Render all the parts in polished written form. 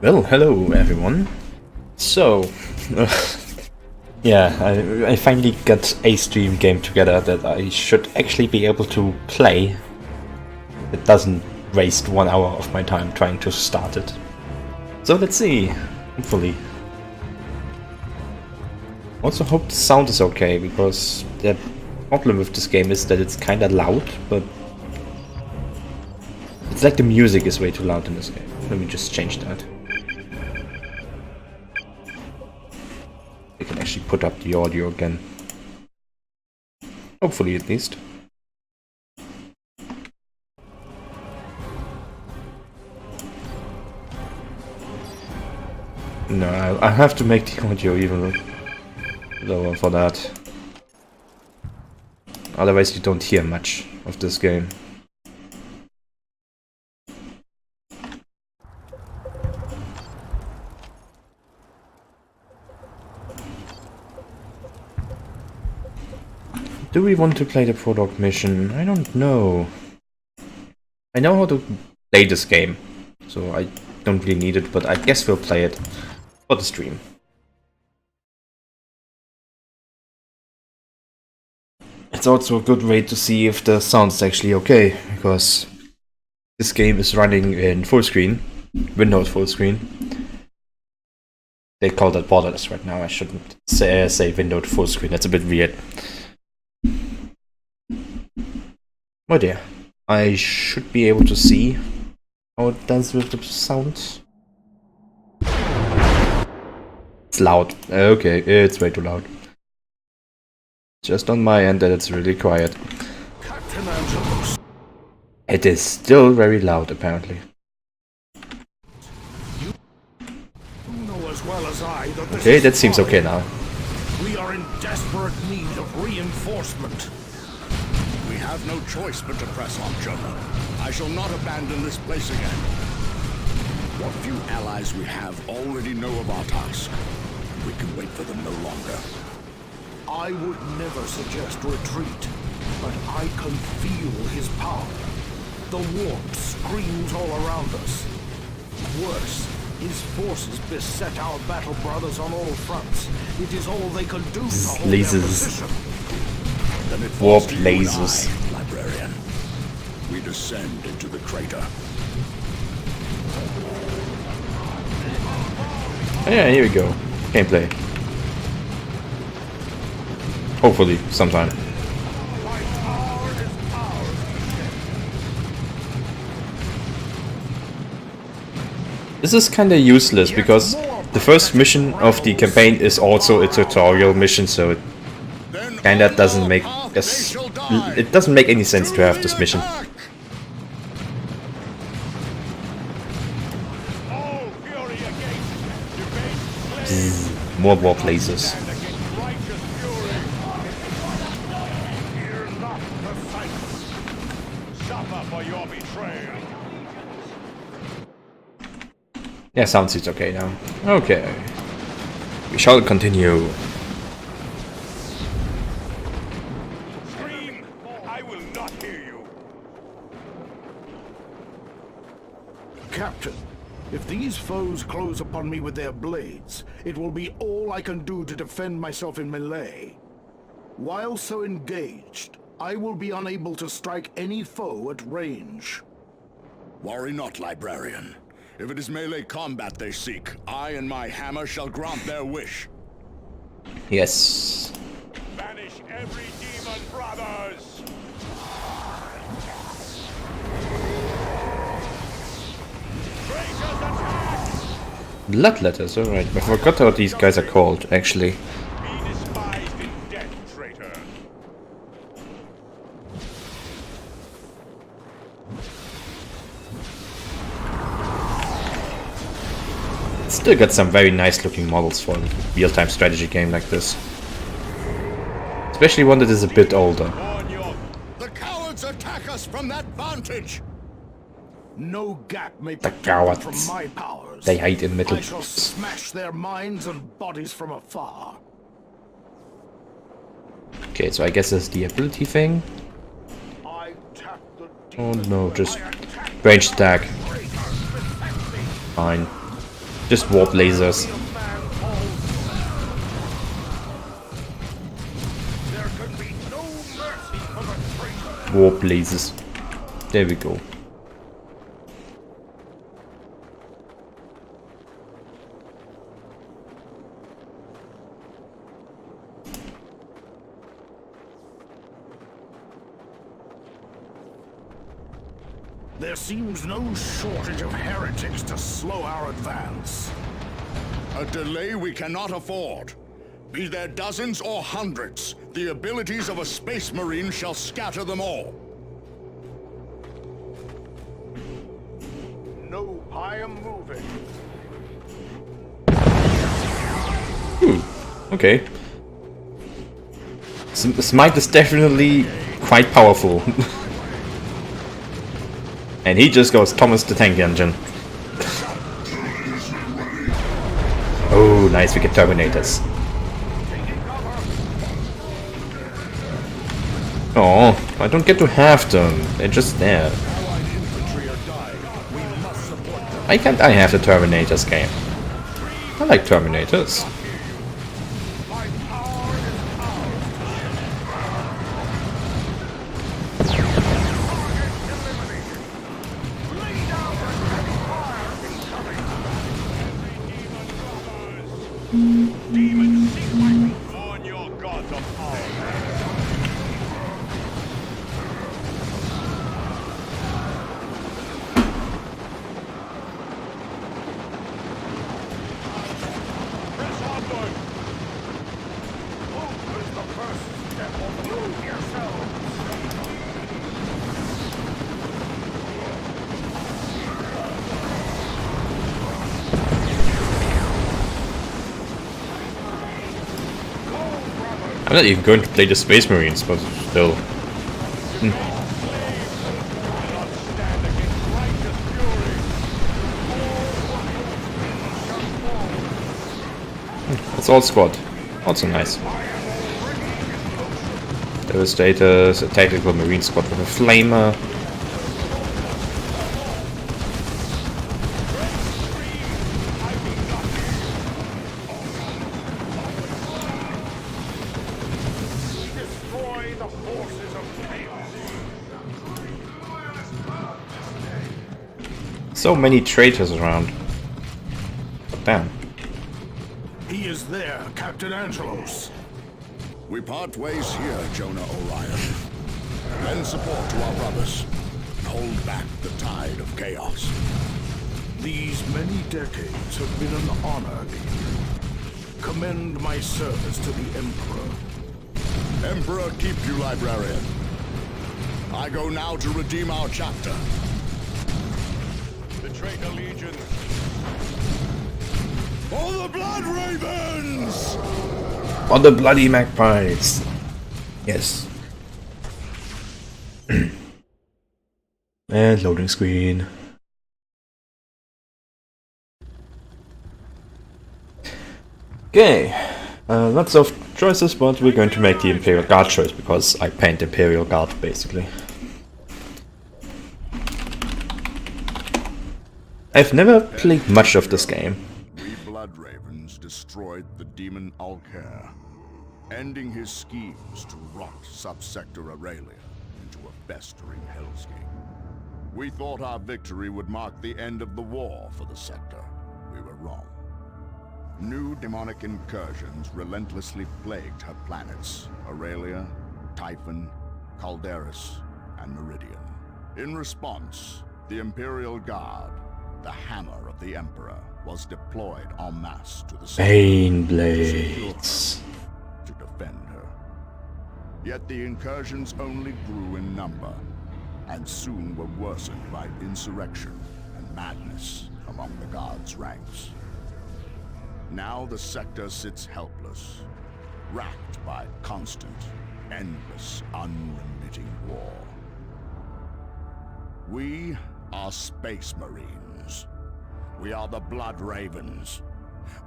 Well, hello everyone. So, yeah, I finally got a stream game together that I should actually be able to play. It doesn't waste 1 hour of my time trying to start it. So let's see, hopefully. Also hope the sound is okay, because the problem with this game is that it's kinda loud, but it's like the music is way too loud in this game. Let me just change that. I can actually put up the audio again. Hopefully, at least. No, I have to make the audio even lower for that. Otherwise, you don't hear much of this game. Do we want to play the Prologue mission? I don't know. I know how to play this game, so I don't really need it, but I guess we'll play it for the stream. It's also a good way to see if the sound's actually okay, because this game is running in full screen, Windows full screen. They call that borderless right now. I shouldn't say Windows full screen, that's a bit weird. Oh dear. I should be able to see how it does with the sound. It's loud. Okay, it's way too loud. Just on my end that it's really quiet. It is still very loud, apparently. Okay, that seems okay now. We are in desperate need of reinforcement. We have no choice but to press on, General. I shall not abandon this place again. What few allies we have already know of our task. We can wait for them no longer. I would never suggest retreat, but I can feel his power. The warp screams all around us. Worse, his forces beset our battle brothers on all fronts. It is all they can do to hold their position. Then it Warp falls to you and lasers. I, Librarian. We descend into the crater. Yeah, here we go. Gameplay. Hopefully, sometime. This is kinda useless because the first mission of the campaign is also a tutorial mission, so it kinda doesn't make it doesn't make any sense to have this mission. More warp lasers. Yeah, sounds it's okay now. Okay. We shall continue. Scream! I will not hear you. Captain, if these foes close upon me with their blades, it will be all I can do to defend myself in melee. While so engaged, I will be unable to strike any foe at range. Worry not, Librarian. If it is melee combat they seek, I and my hammer shall grant their wish. Yes. Banish every demon, brothers! Traitors attack! Blood letters, alright. I forgot what these guys are called, actually. Be despised in death, traitor. Still got some very nice looking models for a real-time strategy game like this. Especially one that is a bit older. The cowards attack us from that vantage! No gap may The protect them cowards. from my powers. They hide in middle. I shall smash their minds and bodies from afar. Okay, so I guess it's the ability thing. I tap the Oh demon no, when just I attack. ranged attack. Fine. Just warp lasers. There can be no mercy for the traitor. Warp lasers. There we go. There seems no shortage of heretics to slow our advance. A delay we cannot afford. Be there dozens or hundreds, the abilities of a space marine shall scatter them all. No, I am moving. Okay. Smite is definitely quite powerful. And he just goes Thomas the Tank Engine. Oh, nice, we get Terminators. Oh, I don't get to have them. They're just there. Why can't I have the Terminators game? I like Terminators. I'm not even going to play the Space Marines, but still. It's all squad. Also nice. Devastators, a tactical marine squad with a flamer. Destroy the forces of chaos. So many traitors around. Damn. He is there, Captain Angelos. We part ways here, Jonah Orion. Lend support to our brothers. Hold back the tide of chaos. These many decades have been an honor, Legion. Commend my service to the Emperor. Emperor, keep you, librarian. I go now to redeem our chapter. The traitor legion. For the Blood Ravens! On the bloody magpies. Yes. And loading screen. Okay. Lots of choices, but we're going to make the Imperial Guard choice because I paint Imperial Guard basically. I've never played much of this game. We Blood Ravens destroyed the demon Alcair, ending his schemes to rot subsector Aurelia into a festering hellscape. We thought our victory would mark the end of the war for the sector. We were wrong. New demonic incursions relentlessly plagued her planets, Aurelia, Typhon, Calderis, and Meridian. In response, the Imperial Guard, the hammer of the Emperor, was deployed en masse to the Bane Blades. to defend her. Yet the incursions only grew in number, and soon were worsened by insurrection and madness among the Guard's ranks. Now the sector sits helpless, racked by constant, endless, unremitting war. We are Space Marines. We are the Blood Ravens.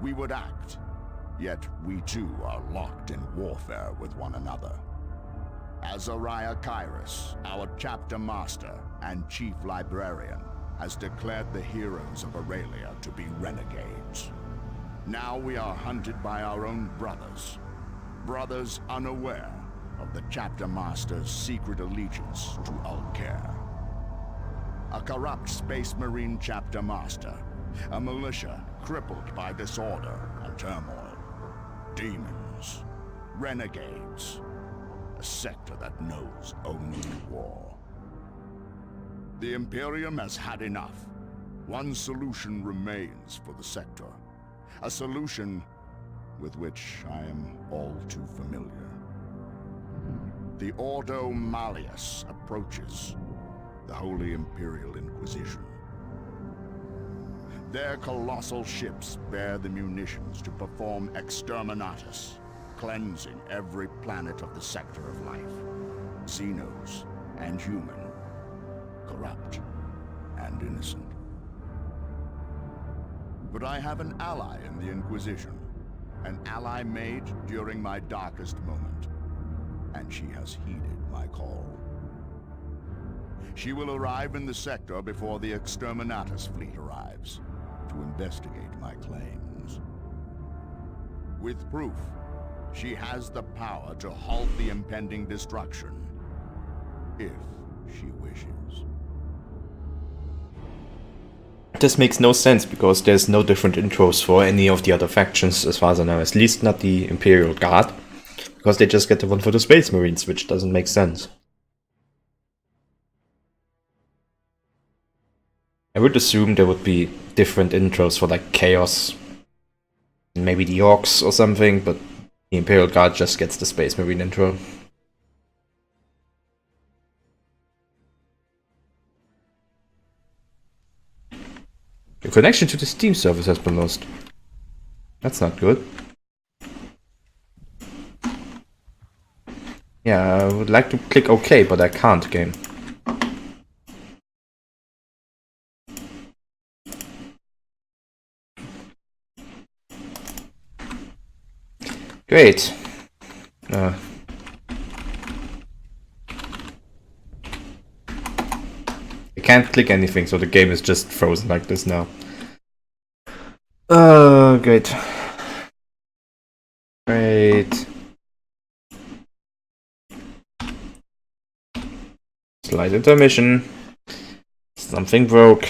We would act, yet we too are locked in warfare with one another. Azariah Kairos, our chapter master and chief librarian, has declared the heroes of Aurelia to be renegades. Now we are hunted by our own brothers. Brothers unaware of the Chapter Master's secret allegiance to Ulcair. A corrupt Space Marine Chapter Master. A militia crippled by disorder and turmoil. Demons. Renegades. A sector that knows only war. The Imperium has had enough. One solution remains for the sector. A solution with which I am all too familiar. The Ordo Malleus approaches the Holy Imperial Inquisition. Their colossal ships bear the munitions to perform exterminatus, cleansing every planet of the sector of life. Xenos and human, corrupt and innocent. But I have an ally in the Inquisition, an ally made during my darkest moment, and she has heeded my call. She will arrive in the sector before the Exterminatus fleet arrives, to investigate my claims. With proof, she has the power to halt the impending destruction, if she wishes. This makes no sense, because there's no different intros for any of the other factions as far as I know, at least not the Imperial Guard, because they just get the one for the Space Marines, which doesn't make sense. I would assume there would be different intros for like Chaos, maybe the Orcs or something, but the Imperial Guard just gets the Space Marine intro. Your connection to the Steam service has been lost. That's not good. Yeah, I would like to click OK, but I can't, game. Great. I can't click anything, so the game is just frozen like this now. Great. Great. Slight intermission. Something broke.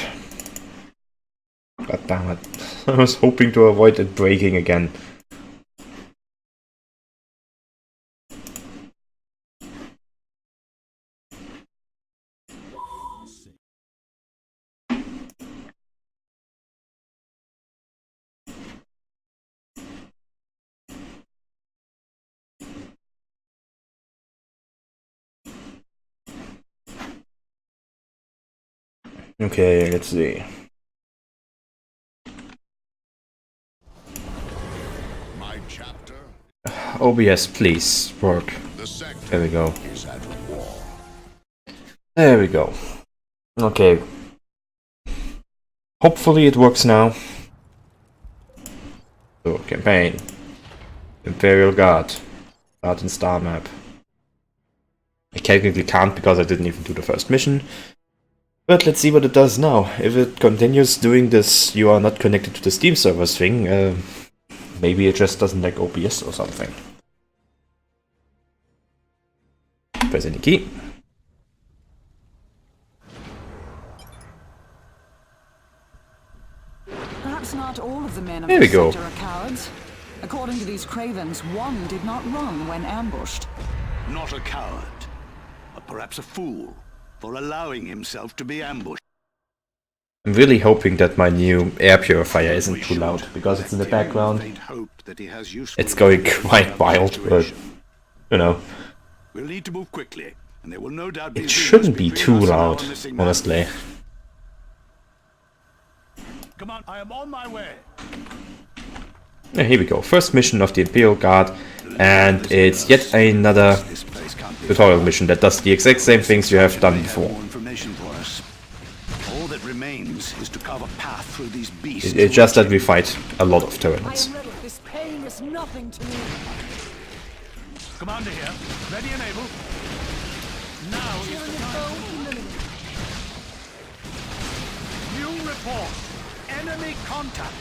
God damn it. I was hoping to avoid it breaking again. Okay, let's see. My chapter. OBS, please work. The sector There we go. is at war. There we go. Okay. Hopefully it works now. So, campaign. Imperial Guard. Guard and star map. I technically can't because I didn't even do the first mission. But let's see what it does now. If it continues doing this "you are not connected to the Steam servers" thing, maybe it just doesn't like OBS or something. Press any key. Perhaps not all of the men of There we the go. sector are cowards. According to these cravens, one did not run when ambushed. Not a coward, but perhaps a fool, for allowing himself to be ambushed. I'm really hoping that my new air purifier isn't too loud, because it's in the background. It's going quite wild, but, you know. We'll need to move quickly, and there will no doubt be It shouldn't be too loud, honestly. Come on, I am on my way. Yeah, here we go. First mission of the Imperial Guard, and it's yet another tutorial mission that does the exact same things you have done before. All that remains is to carve a path through these beasts. It's just that we fight a lot of Tyranids. This pain is nothing to me. Commander here, ready and able. Now is the time. report. Enemy contact.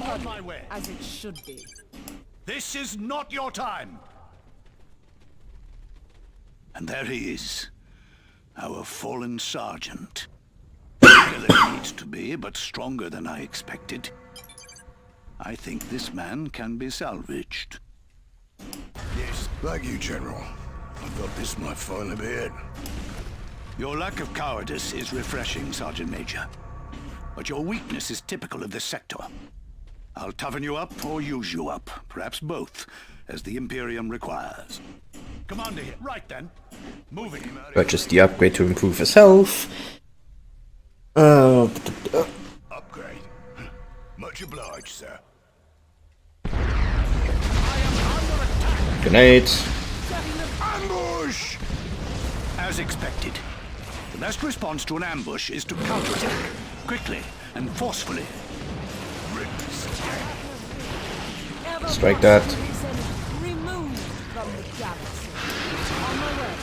On my way. As it should be. This is not your time. And there he is, our fallen sergeant. Bigger than he needs to be, but stronger than I expected. I think this man can be salvaged. Yes, thank you, General. I thought this might finally be it. Your lack of cowardice is refreshing, Sergeant Major. But your weakness is typical of this sector. I'll toughen you up or use you up, perhaps both, as the Imperium requires. Commander here. Right then. Moving. Purchase the upgrade to improve his health. Upgrade. Much obliged, sir. Grenade. Ambush! As expected. The best response to an ambush is to counterattack, quickly and forcefully. Strike that. Removed from the galaxy. On my way.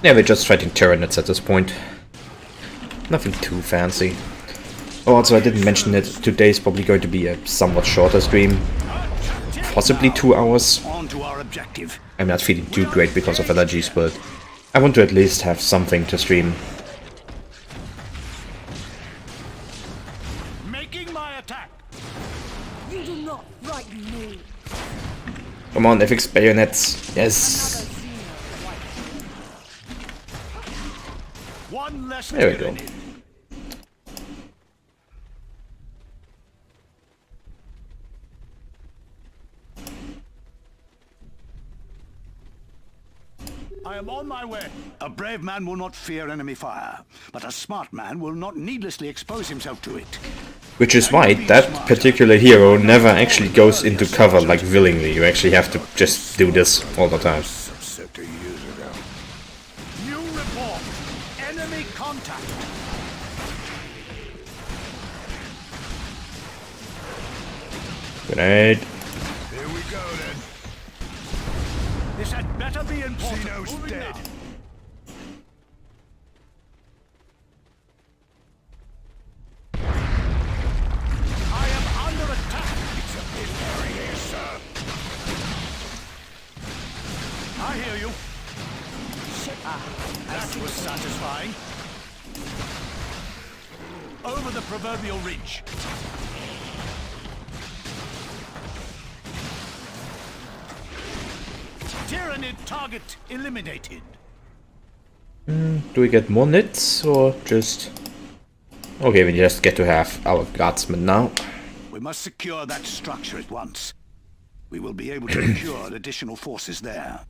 Yeah, we're just fighting Tyranids at this point. Nothing too fancy. Oh, also, I didn't mention it. Today's probably going to be a somewhat shorter stream. Possibly 2 hours. On to our objective. I'm not feeling too great because of allergies, but I want to at least have something to stream. Making my attack. You do not frighten me. Come on, FX bayonets. Yes. One less There we go. tyranid. I am on my way. A brave man will not fear enemy fire, but a smart man will not needlessly expose himself to it. Which is why that particular hero never actually goes into cover like willingly. You actually have to just do this all the time. Set 2 years ago. New report. Enemy contact. Grenade. Here we go then. This had better be important. Zeno's Moving dead. now. I am under attack. It's a bit hairy here, sir. I hear you. That was satisfying. Over the proverbial reach. Tyranid target eliminated. Do we get more nits or just... Okay, we just get to have our guardsmen now. We must secure that structure at once. We will be able to procure additional forces there.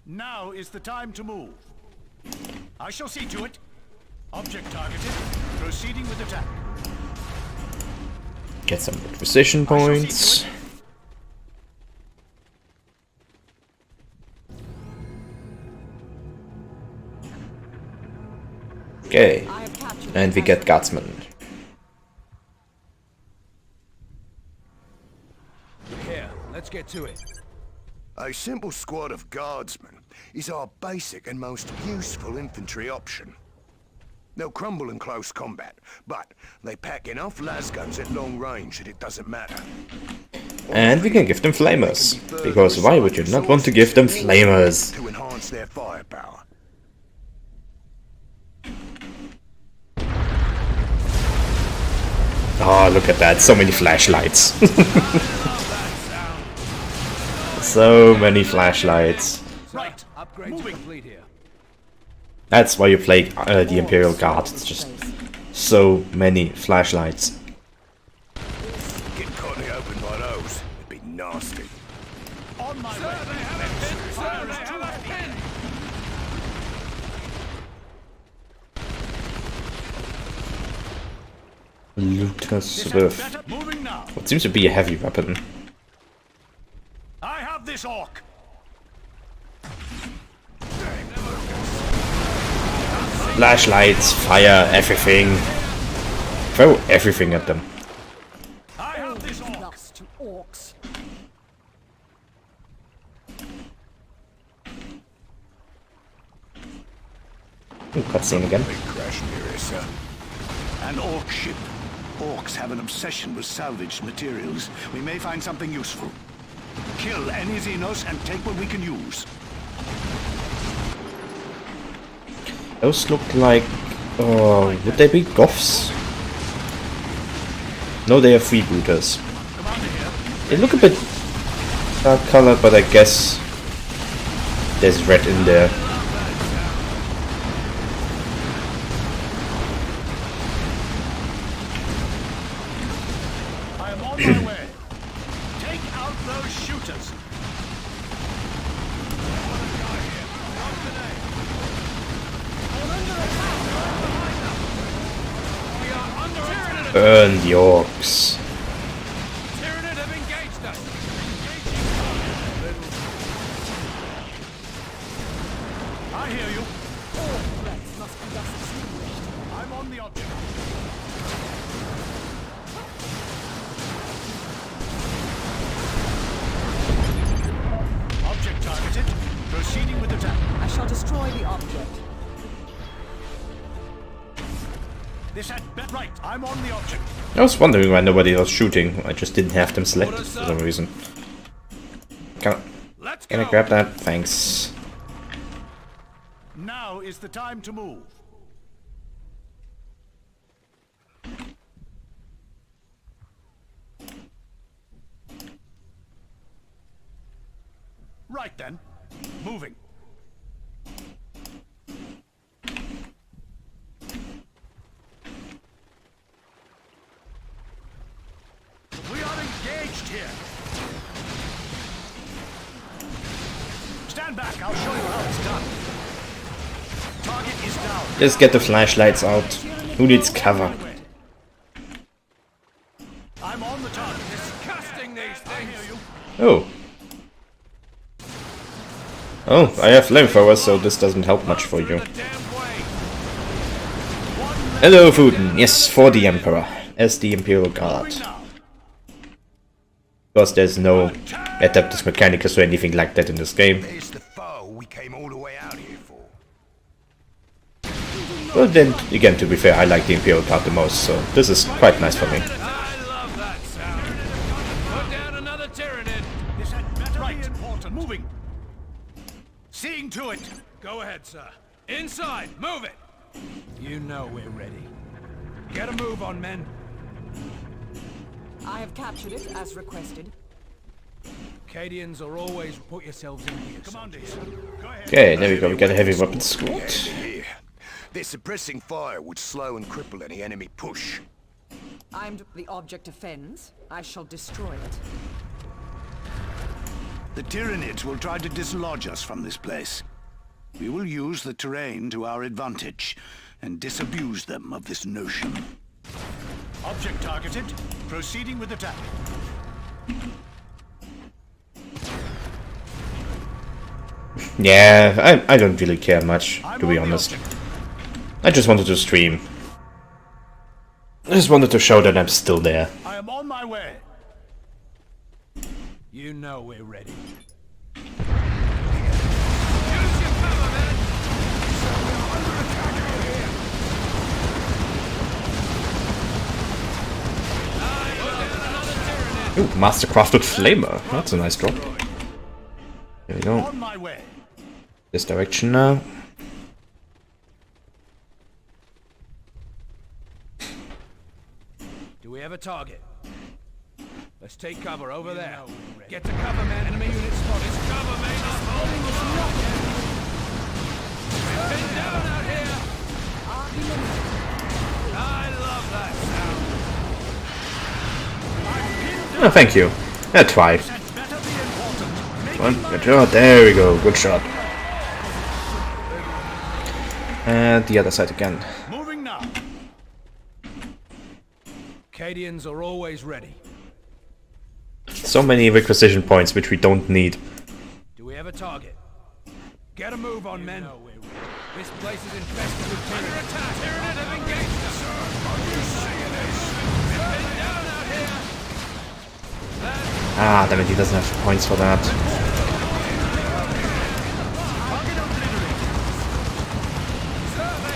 Now is the time to move. I shall see to it. Object targeted. Proceeding with attack. Get some precision points. Okay, I have captured and we get guardsmen. Here, let's get to it. A simple squad of guardsmen is our basic and most useful infantry option. They'll crumble in close combat, but they pack enough lasguns at long range that it doesn't matter. And we can give them flamers, because why would you not want to give them flamers? To enhance their firepower. Oh, look at that, so many flashlights. So many flashlights. Right. Upgrades complete here. That's why you play the Imperial Guard, it's just so many flashlights. Get caught in the open by those, it'd be nasty. On my way. Fire is too heavy. Lucas This with had better. Moving now. what seems to be a heavy weapon. I have this orc. Flashlights, fire, everything. Throw everything at them. I have this orc. Lost to orcs. Ooh, cutscene again. Big crash near here, sir. An orc ship. Orcs have an obsession with salvaged materials. We may find something useful. Kill any Xenos and take what we can use. Those look like... would they be Goths? No, they are freebooters. They look a bit dark colored, but I guess there's red in there. I am on my way. Take out those shooters. Burn the orcs. Tyranid have engaged us. I hear you. All threats must be thus extinguished. I'm on the object. Object targeted. Proceeding with attack. I shall destroy the object. This had right. I'm on the object. I was wondering why nobody was shooting. I just didn't have them selected for some reason. Can I grab that? Thanks. Now is the time to move. Right then. Moving. We are engaged here. Stand back, I'll show you how it's done. Target is down. Just get the flashlights out. Who needs cover? I'm on the target. Disgusting these things. Oh. Oh, I have flamethrowers, so this doesn't help much for you. Hello, Fuden. Yes, for the Emperor. As the Imperial Guard. Because there's no Adeptus Mechanicus or anything like that in this game. There's the foe we came all the way out here for. Well then, again, to be fair, I like the Imperial Guard the most, so this is quite nice for me. I love that sound. Put down another Tyranid. This had better be important. Moving. Seeing to it. Go ahead, sir. Inside. Move it. You know we're ready. Get a move on, men. I have captured it as requested. Cadians are always put yourselves in here. Commander here. Go ahead. Okay, there we go, we got a heavy weapon squad. Here. Their suppressing fire would slow and cripple any enemy push. The object offends. I shall destroy it. The Tyranids will try to dislodge us from this place. We will use the terrain to our advantage and disabuse them of this notion. Object targeted. Proceeding with attack. Yeah, I don't really care much, to be honest. I just wanted to stream. I just wanted to show that I'm still there. I am on my way. You know we're ready. Use your cover, man. Ooh, Mastercrafted Flamer. That's a nice drop. There we go. On my way. This direction now. Do we have a target? Let's take cover over there. Get to cover, man. Enemy unit spotted. Cover, man. I'm holding this rocket. We've been down out here. I love that sound. Oh, thank you. I tried. That better be important. One, good shot. There we go. Good shot. And the other side again. Moving now. Cadians are always ready. So many requisition points which we don't need. Do we have a target? Get a move on, men. This place is infested with Tyranid. Under attack! Tyranid have engaged us! Sir, are you seeing this? We've been down out here! Ah, damn it, he doesn't have points for that. Target obliterated! Survey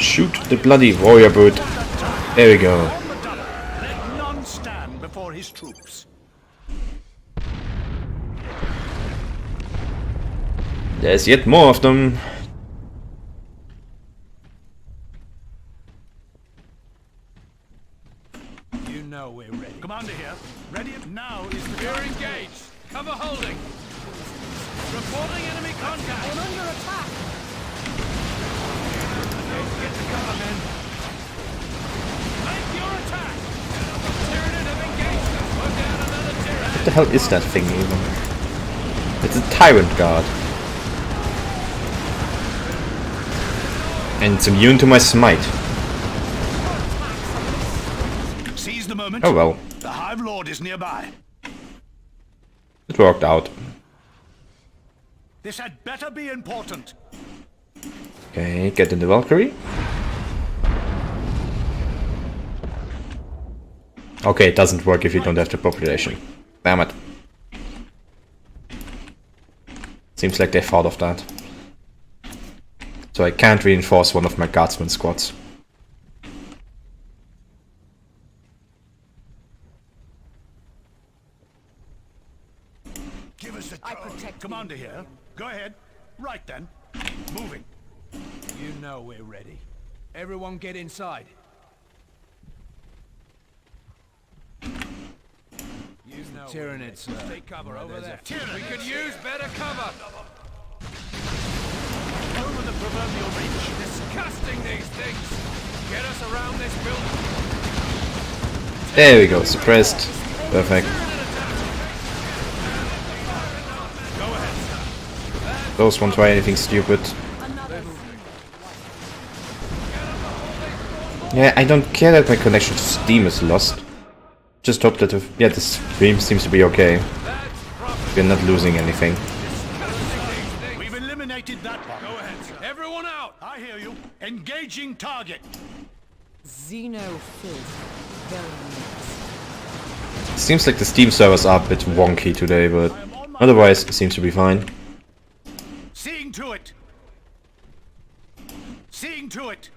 Shoot the bloody warrior boot. There we go. Let none stand before his troops. There's yet more of them. You know we're ready. Commander here. Ready now is the We're engaged. Cover holding. Reporting enemy contact. I'm under attack. Get to cover, men. Make your attack. Tyranid have engaged us. Put down another Tyranid. What the hell is that thing even? It's a tyrant guard. And it's immune to my smite. Seize the moment. Oh well, The Hive Lord is nearby. it worked out. This had better be important. Okay, get in the Valkyrie. Okay, it doesn't work if you don't have the population. Damn it. Seems like they thought of that. So I can't reinforce one of my guardsman squads. Give us the I code. protect Commander the here. Go ahead. Right then. Moving. You know we're ready. Everyone get inside. Use the Tyranid, sir. Take cover over there. We could use better cover. Over the proverbial reach. Disgusting, these things. Get us around this building. There we go, suppressed. Perfect. Go ahead, sir. Those won't try anything stupid. Yeah, I don't care that my connection to Steam is lost. Just hope that the stream seems to be okay. We're not losing anything. We've eliminated that one. Go ahead, sir. Everyone out. I hear you. Engaging target. Xeno filth. Very nice. Seems like the Steam servers are a bit wonky today, but otherwise it seems to be fine. Seeing to it. Seeing to it.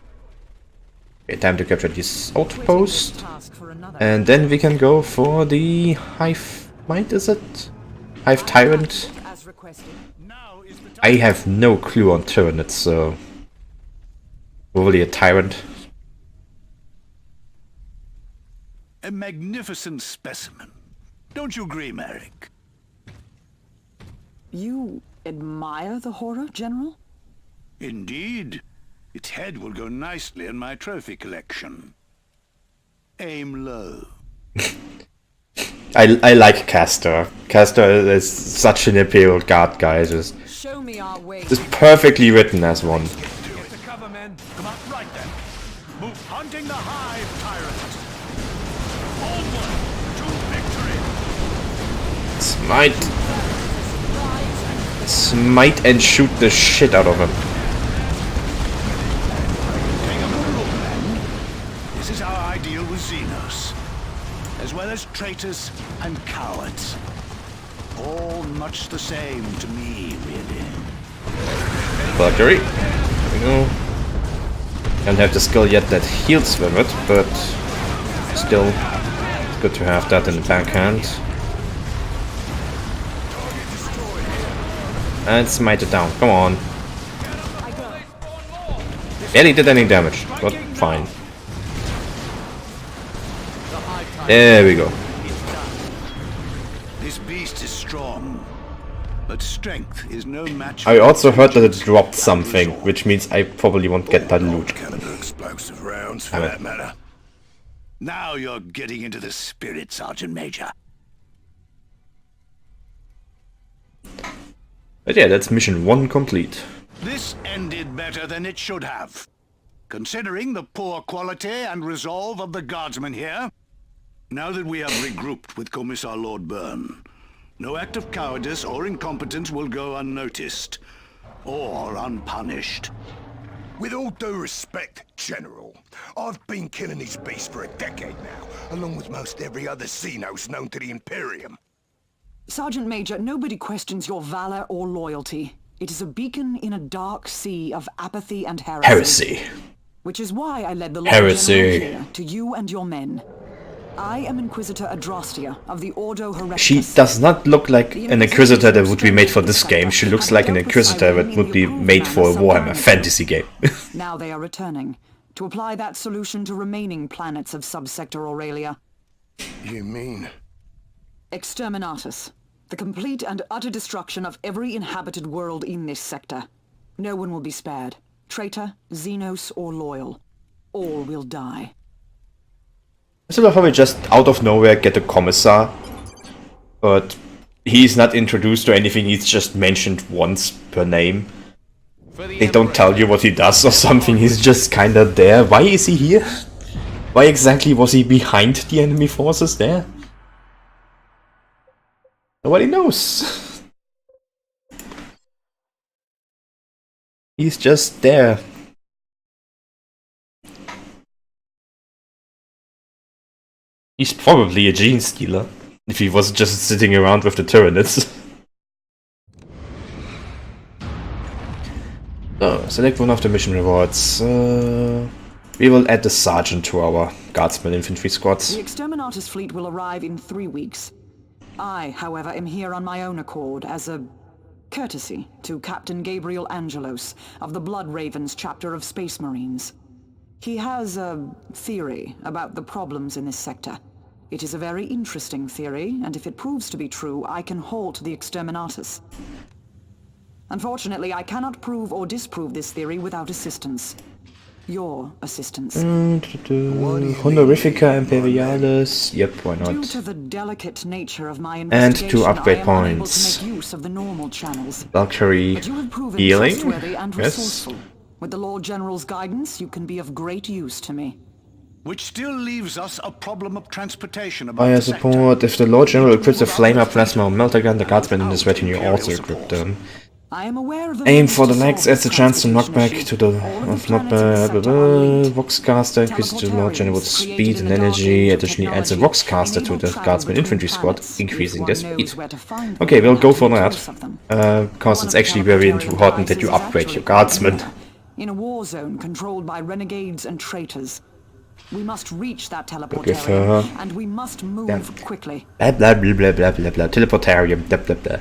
Okay, time to capture this outpost. Task for another. And then we can go for the Hive... Might, is it? Hive Tyrant? As requested. Now is the time. I have no clue on Tyranids, so... Probably a Tyrant. A magnificent specimen. Don't you agree, Merrick? You admire the horror, General? Indeed. Its head will go nicely in my trophy collection. Aim low. I like Castor. Castor is such an Imperial guard guy, just Show me our way. perfectly written as one. Get to cover, men. Come on, right then. Move hunting the Hive Tyrant. Onward to victory. Smite and shoot the shit out of him. This is how I deal with Xenos, as well as traitors and cowards. All much the same to me, really. Valkyrie. There we go. Don't have the skill yet that heals with it, but still it's good to have that in the backhand. And smite it down. Come on. Barely did any damage, but fine. There we go. This beast is strong, but strength is no match. I also heard that it dropped something, which means I probably won't get that loot. Caliber explosive rounds, for Damn it. that matter. Now you're getting into the spirit, Sergeant Major. But yeah, that's mission 1 complete. This ended better than it should have, considering the poor quality and resolve of the guardsmen here. Now that we have regrouped with Commissar Lord Byrne, no act of cowardice or incompetence will go unnoticed, or unpunished. With all due respect, General, I've been killing these beasts for a decade now, along with most every other Xenos known to the Imperium. Sergeant Major, nobody questions your valor or loyalty. It is a beacon in a dark sea of apathy and heresy. Heresy. which is why I led the Lord Heresy. General here to you and your men. I am Inquisitor Adrastia of the Ordo Herectus. She does not look like an Inquisitor that would be made for this game. She looks like an Inquisitor that would be made for a Warhammer Fantasy game. Now they are returning to apply that solution to remaining planets of Subsector Aurelia. You mean? Exterminatus. The complete and utter destruction of every inhabited world in this sector. No one will be spared. Traitor, Xenos, or loyal. All will die. I still love how we just out of nowhere get a commissar, but he's not introduced or anything, he's just mentioned once per name. They don't tell you what he does or something, he's just kinda there. Why is he here? Why exactly was he behind the enemy forces there? Nobody knows. He's just there. He's probably a gene stealer, if he was just sitting around with the Tyranids. So, select one of the mission rewards. We will add the Sergeant to our Guardsman Infantry squads. The Exterminatus fleet will arrive in 3 weeks. I, however, am here on my own accord as a courtesy to Captain Gabriel Angelos of the Blood Ravens chapter of Space Marines. He has a theory about the problems in this sector. It is a very interesting theory, and if it proves to be true, I can halt the Exterminatus. Unfortunately, I cannot prove or disprove this theory without assistance. Your assistance. Honorifica Imperialis. Yep, why not? Due to the delicate nature of my And investigation, 2 upgrade I am unable points. to make use of the normal channels. Valkyrie But you have proven healing. trustworthy and Yes. resourceful. With the Lord General's guidance, you can be of great use to me. Which still leaves us a problem of transportation about Fire the sector. support. If the Lord General equips a Flamer, Plasma, or Melter gun, the Guardsmen in his retinue also equip them. I am aware of the Aim means for the to legs solve adds a this chance to knock transportation back issue. to the All of the planets in the sector are linked. Voxcaster increases the Lord General's speed and energy. Additionally adds a Voxcaster to the Guardsman Infantry squad, increasing their speed. Okay, we'll go for that. Because it's actually very important that you upgrade your Guardsmen. In a war zone controlled by renegades and traitors. We must reach that her- teleportarium, and we must move quickly. Blah blah blah blah blah blah blah. Teleportarium, blah blah blah.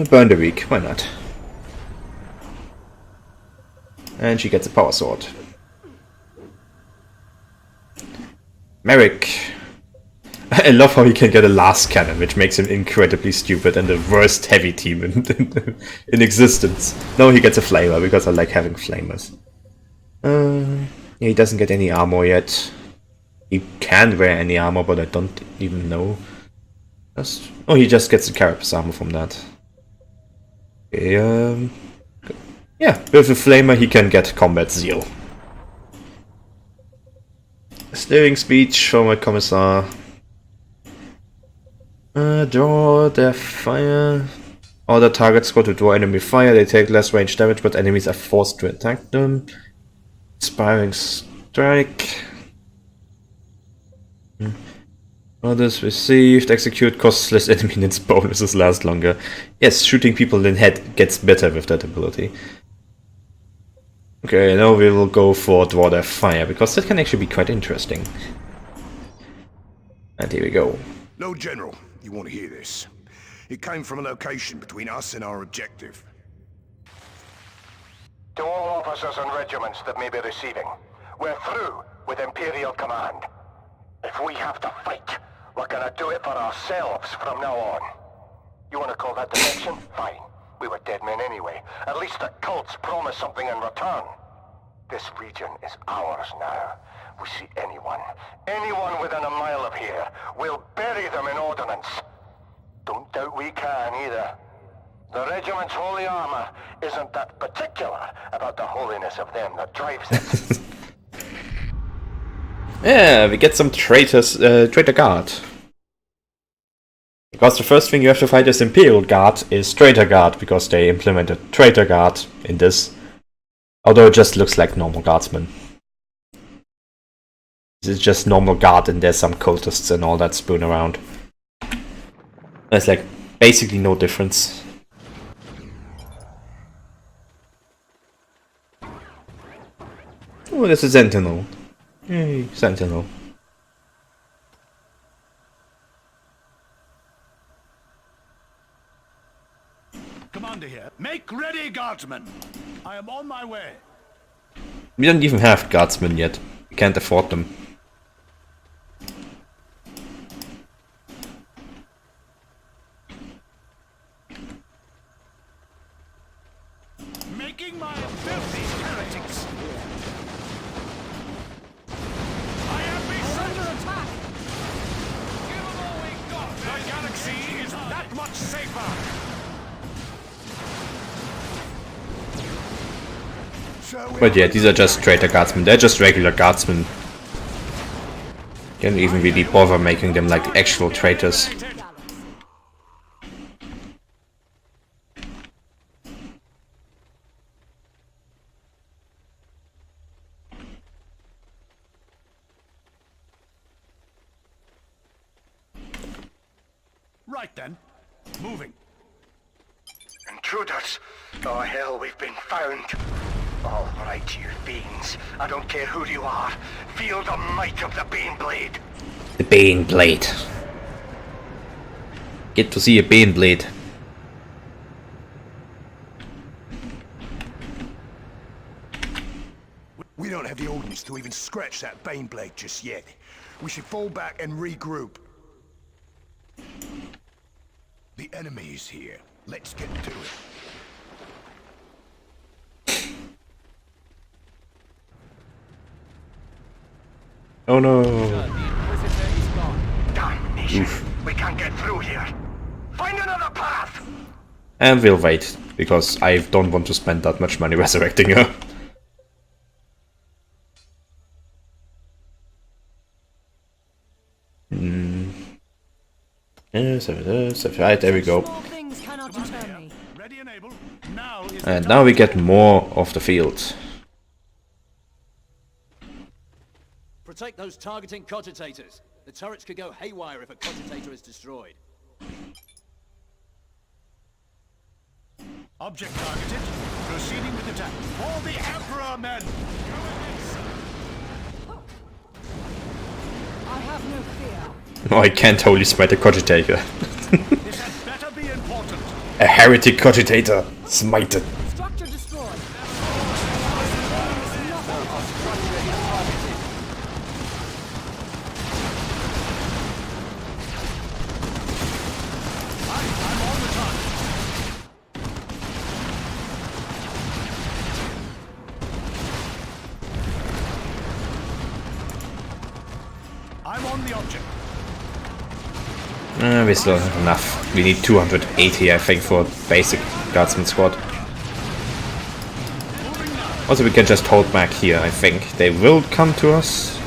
Burn the weak, why not? And she gets a power sword. Merrick. I love how he can get a last cannon, which makes him incredibly stupid and the worst heavy team in existence. No, he gets a flamer because I like having flamers. Yeah, he doesn't get any armor yet. He can wear any armor, but I don't even know. Oh, he just gets the carapace armor from that. Okay, yeah, with a flamer he can get combat zeal. Steering speech for my commissar. Draw their fire. Order targets go to draw enemy fire. They take less range damage, but enemies are forced to attack them. Inspiring strike. Orders received. Execute costs less enemy and its bonuses last longer. Yes, shooting people in the head gets better with that ability. Okay, now we will go for draw their fire, because that can actually be quite interesting. And here we go. Lord General, you want to hear this? It came from a location between us and our objective. To all officers and regiments that may be receiving, we're through with Imperial command. If we have to fight, we're gonna do it for ourselves from now on. You wanna call that defection? Fine. We were dead men anyway. At least the cults promised something in return. This region is ours now. We see anyone within a mile of here, we'll bury them in ordnance. Don't doubt we can either. The regiment's holy armor isn't that particular about the holiness of them that drives it. Yeah, we get some traitors, traitor guard. Because the first thing you have to fight as Imperial Guard is Traitor Guard, because they implemented Traitor Guard in this. Although it just looks like normal guardsmen. It's just normal guard and there's some cultists and all that spoon around. There's like basically no difference. Oh, there's a sentinel. Yay, sentinel. Commander here. Make ready, guardsmen. I am on my way. We don't even have guardsmen yet. We can't afford them. Making my filthy heretics. I am under attack. Give them all we got. The galaxy is that much safer. But yeah, these are just traitor guardsmen. They're just regular guardsmen. Can't even really bother making them like actual traitors. Right then. Moving. Intruders! Oh hell, we've been found. All right, you fiends. I don't care who you are. Feel the might of the Bane Blade. The Bane Blade. Get to see a Bane Blade. We don't have the ordnance to even scratch that Bane Blade just yet. We should fall back and regroup. The enemy is here. Let's get to it. Oh no. Damnation. Oof. We can't get through here. Find another path! And we'll wait, because I don't want to spend that much money resurrecting her. Right, there we go. Ready and able. Now is And now we get more of the field. Protect those targeting cogitators. The turrets could go haywire if a cogitator is destroyed. object targeted. Proceeding with attack. For the Emperor, men! I have no fear. Oh, I can't wholly smite a cogitator. This had better be important. A heretic cogitator. Smite it. Structure destroyed. I'm on the target. I'm on the object. We still have enough. We need 280, I think, for a basic guardsman squad. Also, we can just hold back here, I think. They will come to us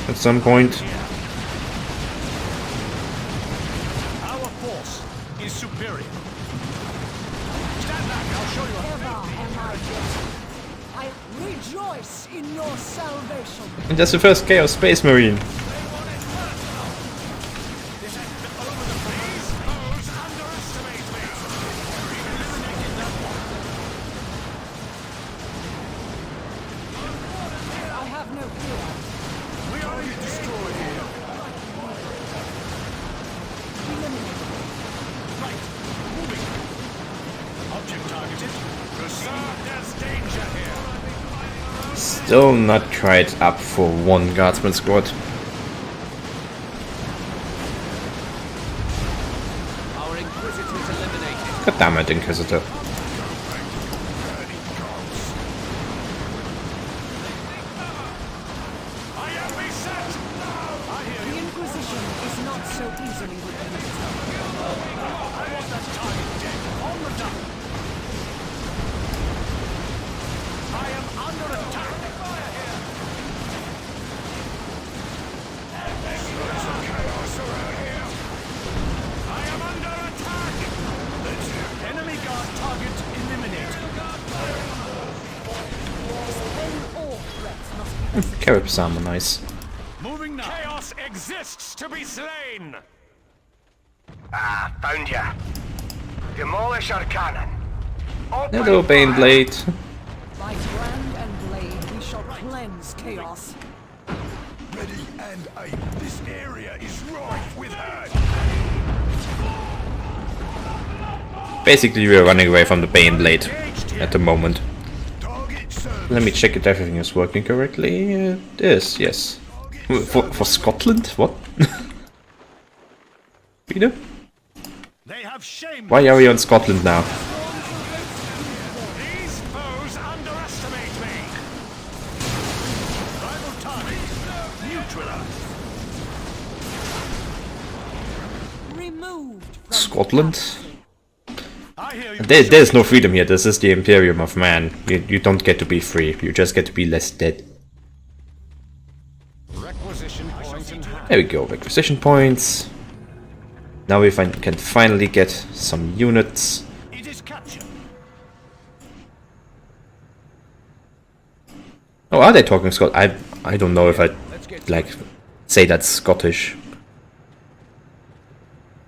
at some point. Our force is superior. Stand back, I'll show you Ever how. am I guilty. I rejoice in your salvation. And that's the first Chaos Space Marine. I have no fear. We are destroyed here. Right, moving. Object targeted. Proceed. There's danger here. Still not quite up for one guardsman squad. Our Inquisitors eliminated. God damn it, Inquisitor. I am beset. I hear The you. Inquisition is not so easily repeated. I want that target dead. On the dump. I am under attack. I am under attack. Enemy guard target eliminated. Then all threats must be Carib armor, nice. win! Ah, found ya. Demolish our cannon. Hello, Baneblade. By brand and blade, we shall cleanse chaos. Ready and aim. This area is rife with hurt. Basically, we are running away from the Baneblade at the moment. Target served. Let me check if everything is working correctly. It is, yes. For Scotland? What? Peter? They have shamed Why are we on Scotland now? These foes underestimate me. Rival target neutralized. Removed from Scotland? I hear you. There's no freedom here. This is the Imperium of man. You don't get to be free. You just get to be less dead. Requisition points in hand. There we go. Requisition points. Now we can finally get some units. It is captured. Oh, are they talking Scot? I don't know if I like say that's Scottish.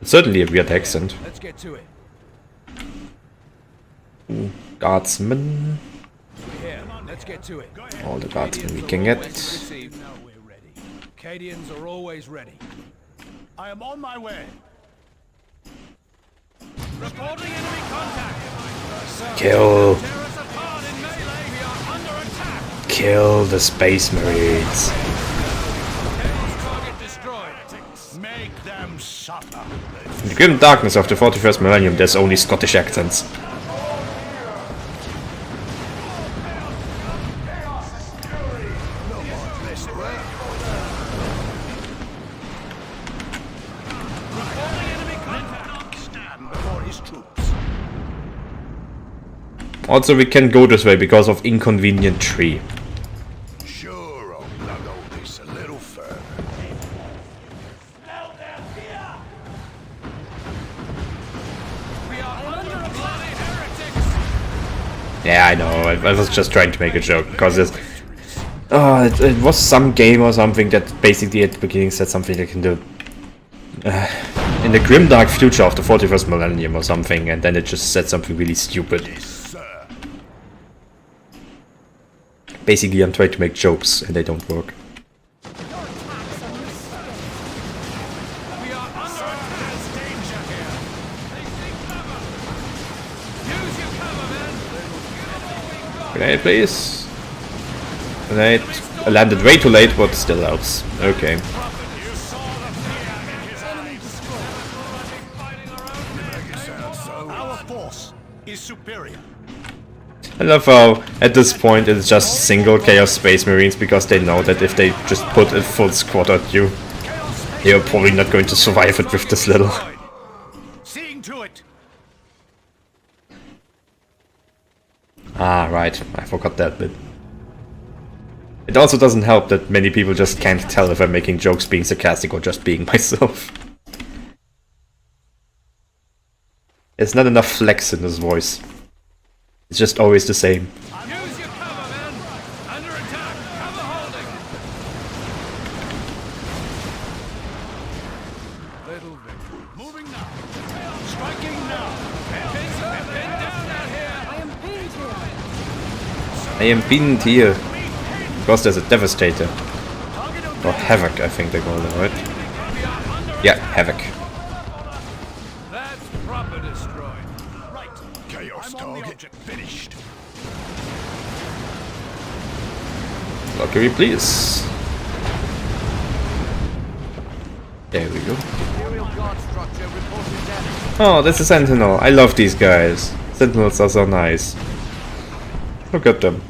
It's certainly a weird accent. Let's get to it. Guardsmen. Here, let's get to it. All the guardsmen we can get. Now we're ready. Cadians are always ready. I am on my way. Reporting enemy contact. Kill. Tear us apart in melee. We are under attack. Kill the Space Marines. Target destroyed. Make them suffer. In the grim darkness of the 41st millennium, there's only Scottish accents. Also, we can go this way because of inconvenient tree. Sure, I'll plug all this a little further. We are under a bloody heretics. Yeah, I know. I was just trying to make a joke because there's. Oh, it was some game or something that basically at the beginning said something like in the grimdark future of the 41st millennium or something, and then it just said something really stupid. Basically, I'm trying to make jokes and they don't work. We are under attack. Danger here. Taking cover. Use your cover, men. Grenade, please. Grenade. I landed way too late, but still helps. Okay. You saw the fear in his eyes. Our force is superior. I love how, at this point, it's just single Chaos Space Marines because they know that if they just put a full squad at you, you're probably not going to survive it with this little. Seeing to it. Ah, right. I forgot that bit. It also doesn't help that many people just can't tell if I'm making jokes being sarcastic or just being myself. There's not enough flex in his voice. It's just always the same. Use your cover, men. Under attack. Cover holding. Little victory. Moving now. Striking now. Pin down out here. I am pinned here. Because there's a Devastator. Or Havoc, I think they call it, right? Yeah, Havoc. That's proper destroyed. Right. Chaos I'm on the target object. finished. Valkyrie, please. There we go. Imperial guard structure reporting damage. Oh, that's a Sentinel. I love these guys. Sentinels are so nice. Look at them.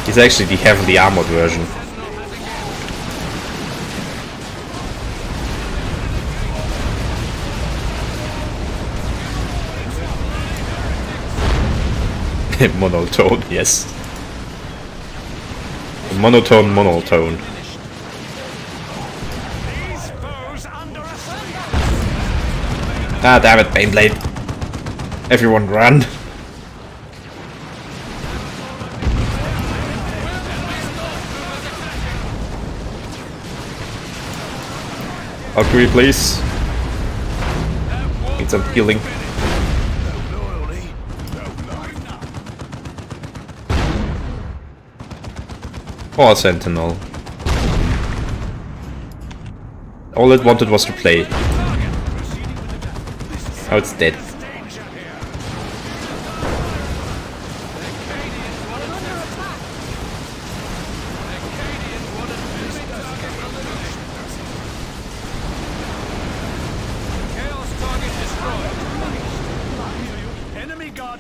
He's actually the heavily armored version. Monotone, yes. Monotone. These foes underestimate. Ah, damn it, Baneblade. Everyone run. Valkyrie, please. Need some healing. Or Sentinel. All it wanted was to play. Now it's dead.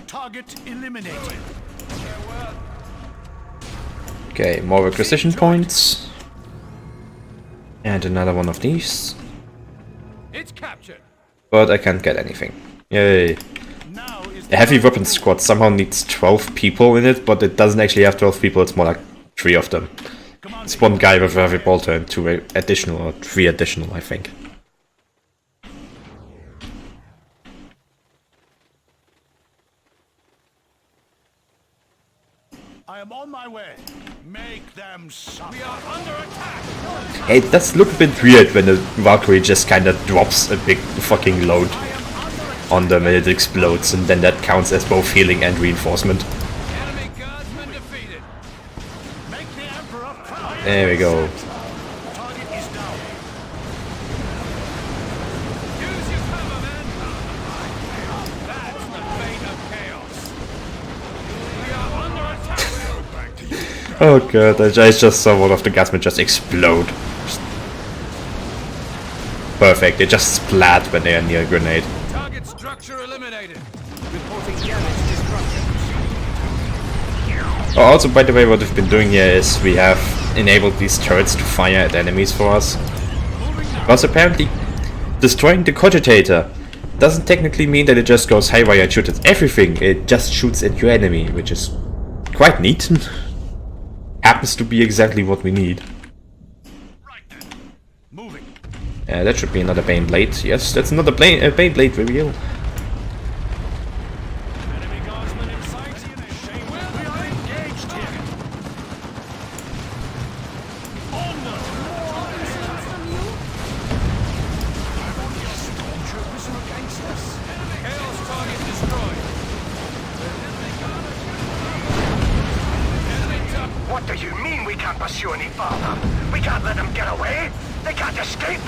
Target eliminated. Okay, more requisition points. And another one of these. It's captured. But I can't get anything. Yay. A heavy weapons squad somehow needs 12 people in it, but it doesn't actually have 12 people, it's more like 3 of them. It's one guy with a heavy bolter and 2 additional, or 3 additional, I think. I am on my way. Make them suffer. We are under attack. It does look a bit weird when the Valkyrie just kinda drops a big fucking load on them and it explodes, and then that counts as both healing and reinforcement. Enemy guardsman defeated. Make the Emperor proud. There we go. Target is down. Use your cover, man. That's the fate of chaos. We are under attack. Oh god, I just saw one of the guardsmen just explode. Perfect, they just splat when they are near a grenade. Target structure eliminated. Reporting damage destruction. Oh, also, by the way, what we've been doing here is we have enabled these turrets to fire at enemies for us. Because apparently, destroying the cogitator doesn't technically mean that it just goes haywire and shoots at everything. It just shoots at your enemy, which is quite neat. Happens to be exactly what we need. Moving. That should be another Bane Blade. Yes, that's another Bane Blade reveal. Enemy guardsman in sight. We are engaged here. Onward. Stormtroopers are against us. Chaos target destroyed. What do you mean we can't pursue any further? We can't let them get away? They can't escape?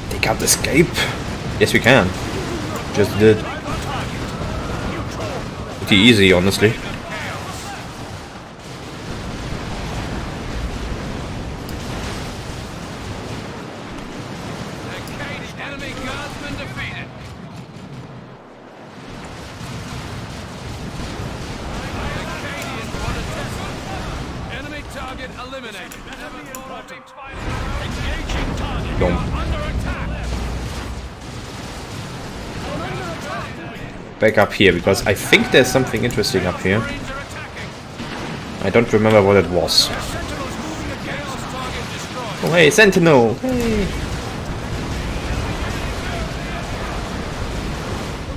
They can't escape. Yes, we can. Just did. Pretty easy, honestly. Enemy guardsman defeated. Enemy target eliminated. Engaging target. Don't. Under attack. Back up here, because I think there's something interesting up here. Marines are attacking. I don't remember what it was. Sentinels moving against. Chaos target destroyed. Oh hey, Sentinel! Hey.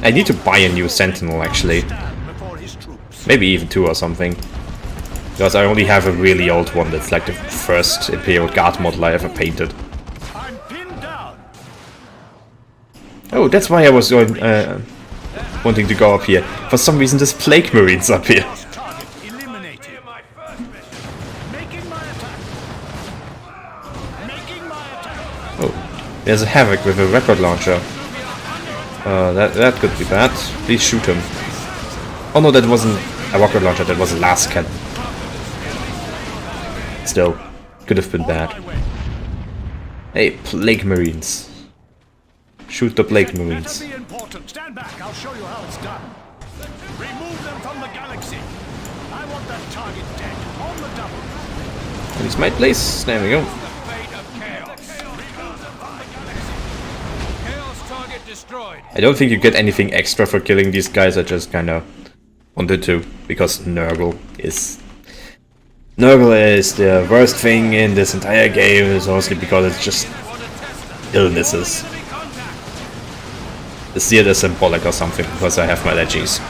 I need to buy a new Sentinel, actually. Stand before his troops. Maybe even 2 or something. Because I only have a really old one that's like the first Imperial Guard model I ever painted. I'm pinned down. Oh, that's why I was going, wanting to go up here. For some reason there's Plague Marines up here. Target eliminated. Making my attack. Making my attack. Oh, there's a Havoc with a record launcher. That could be bad. Please shoot him. Oh no, that wasn't a rocket launcher, that was a last cannon. Still, could have been bad. Hey, Plague Marines. Shoot the Plague Marines. That'll be important. Stand back. I'll show you how it's done. Remove them from the galaxy. I want that target dead. On the double. He's my place. There we go. The fate of chaos. Remove them from the galaxy. Chaos target destroyed. I don't think you get anything extra for killing these guys. I just kinda wanted to, because Nurgle is the worst thing in this entire game. Is mostly because it's just illnesses. It's either symbolic or something, because I have my allergies.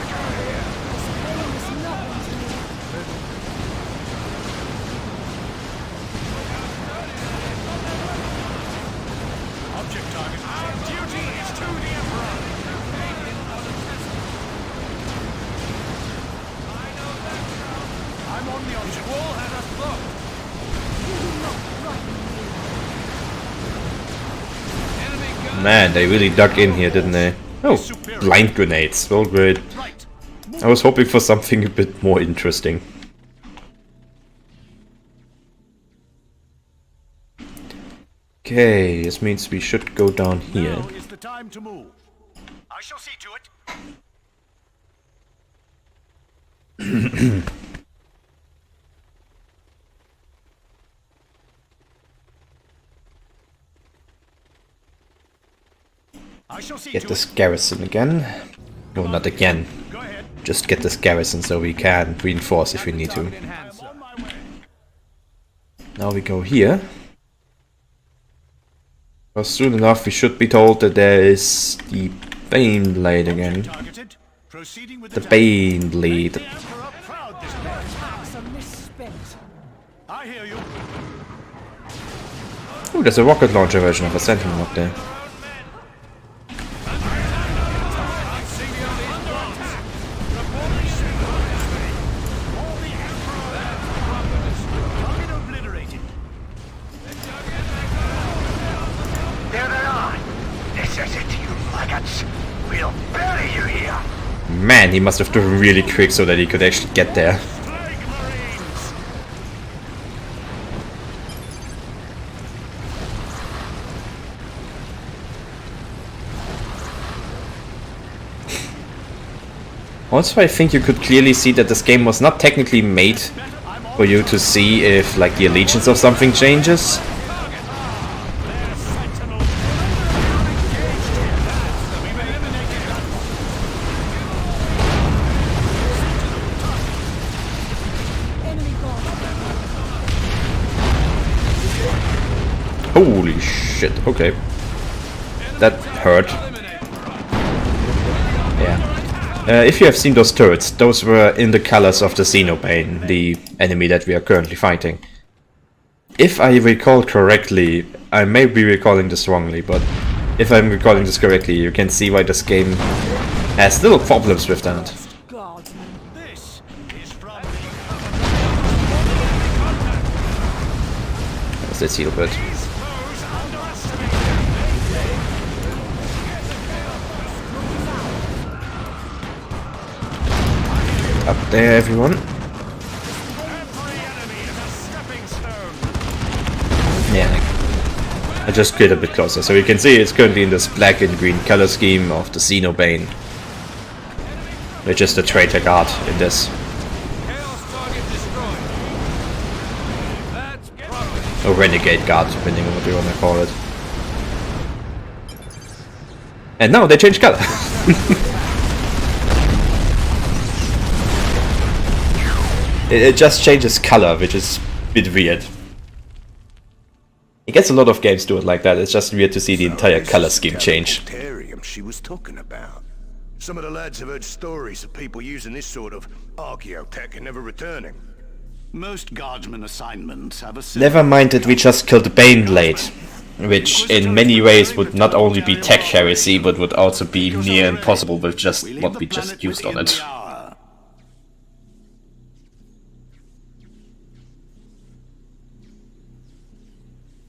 Man, they really dug in here, didn't they? Oh, blind grenades. Well, great. I was hoping for something a bit more interesting. Okay, this means we should go down here. Now is the time to move. I shall see to it. I shall see Get to this it. garrison again. No, not again. Go ahead. Just get this garrison so we can reinforce if we need to. I'm on my way. Now we go here. Well, soon enough we should be told that there is the Bane Blade again. Targeted. Proceeding with The attack. Bane Blade. The Emperor proud this day. Attacks are misspent. I hear you. Ooh, there's a rocket launcher version of a Sentinel up there. There they are. This is it, you maggots. We'll bury you here. Man, he must have driven really quick so that he could actually get there. Also, I think you could clearly see that this game was not technically made for you to see if, like, the allegiance of something changes. Holy shit, okay. That hurt. Yeah. If you have seen those turrets, those were in the colors of the Xenobane, the enemy that we are currently fighting. If I recall correctly, I may be recalling this wrongly, but if I'm recalling this correctly, you can see why this game has little problems with that. Guardsman. This is from Let's heal a bit. Up there, everyone. Yeah, I just get a bit closer, so you can see it's currently in this black and green color scheme of the Xenobane, which is the traitor guard in this. Or renegade guard, depending on what you want to call it. And now they change color. It just changes color, which is a bit weird. I guess a lot of games do it like that. It's just weird to see the entire color scheme change. She was talking about. Some of the lads have heard stories of people using this sort of archaeotech and never returning. Most guardsman assignments have a Never mind that we just killed the Bane Blade, which in many ways would not only be tech heresy, but would also be near impossible with just what we just used on it.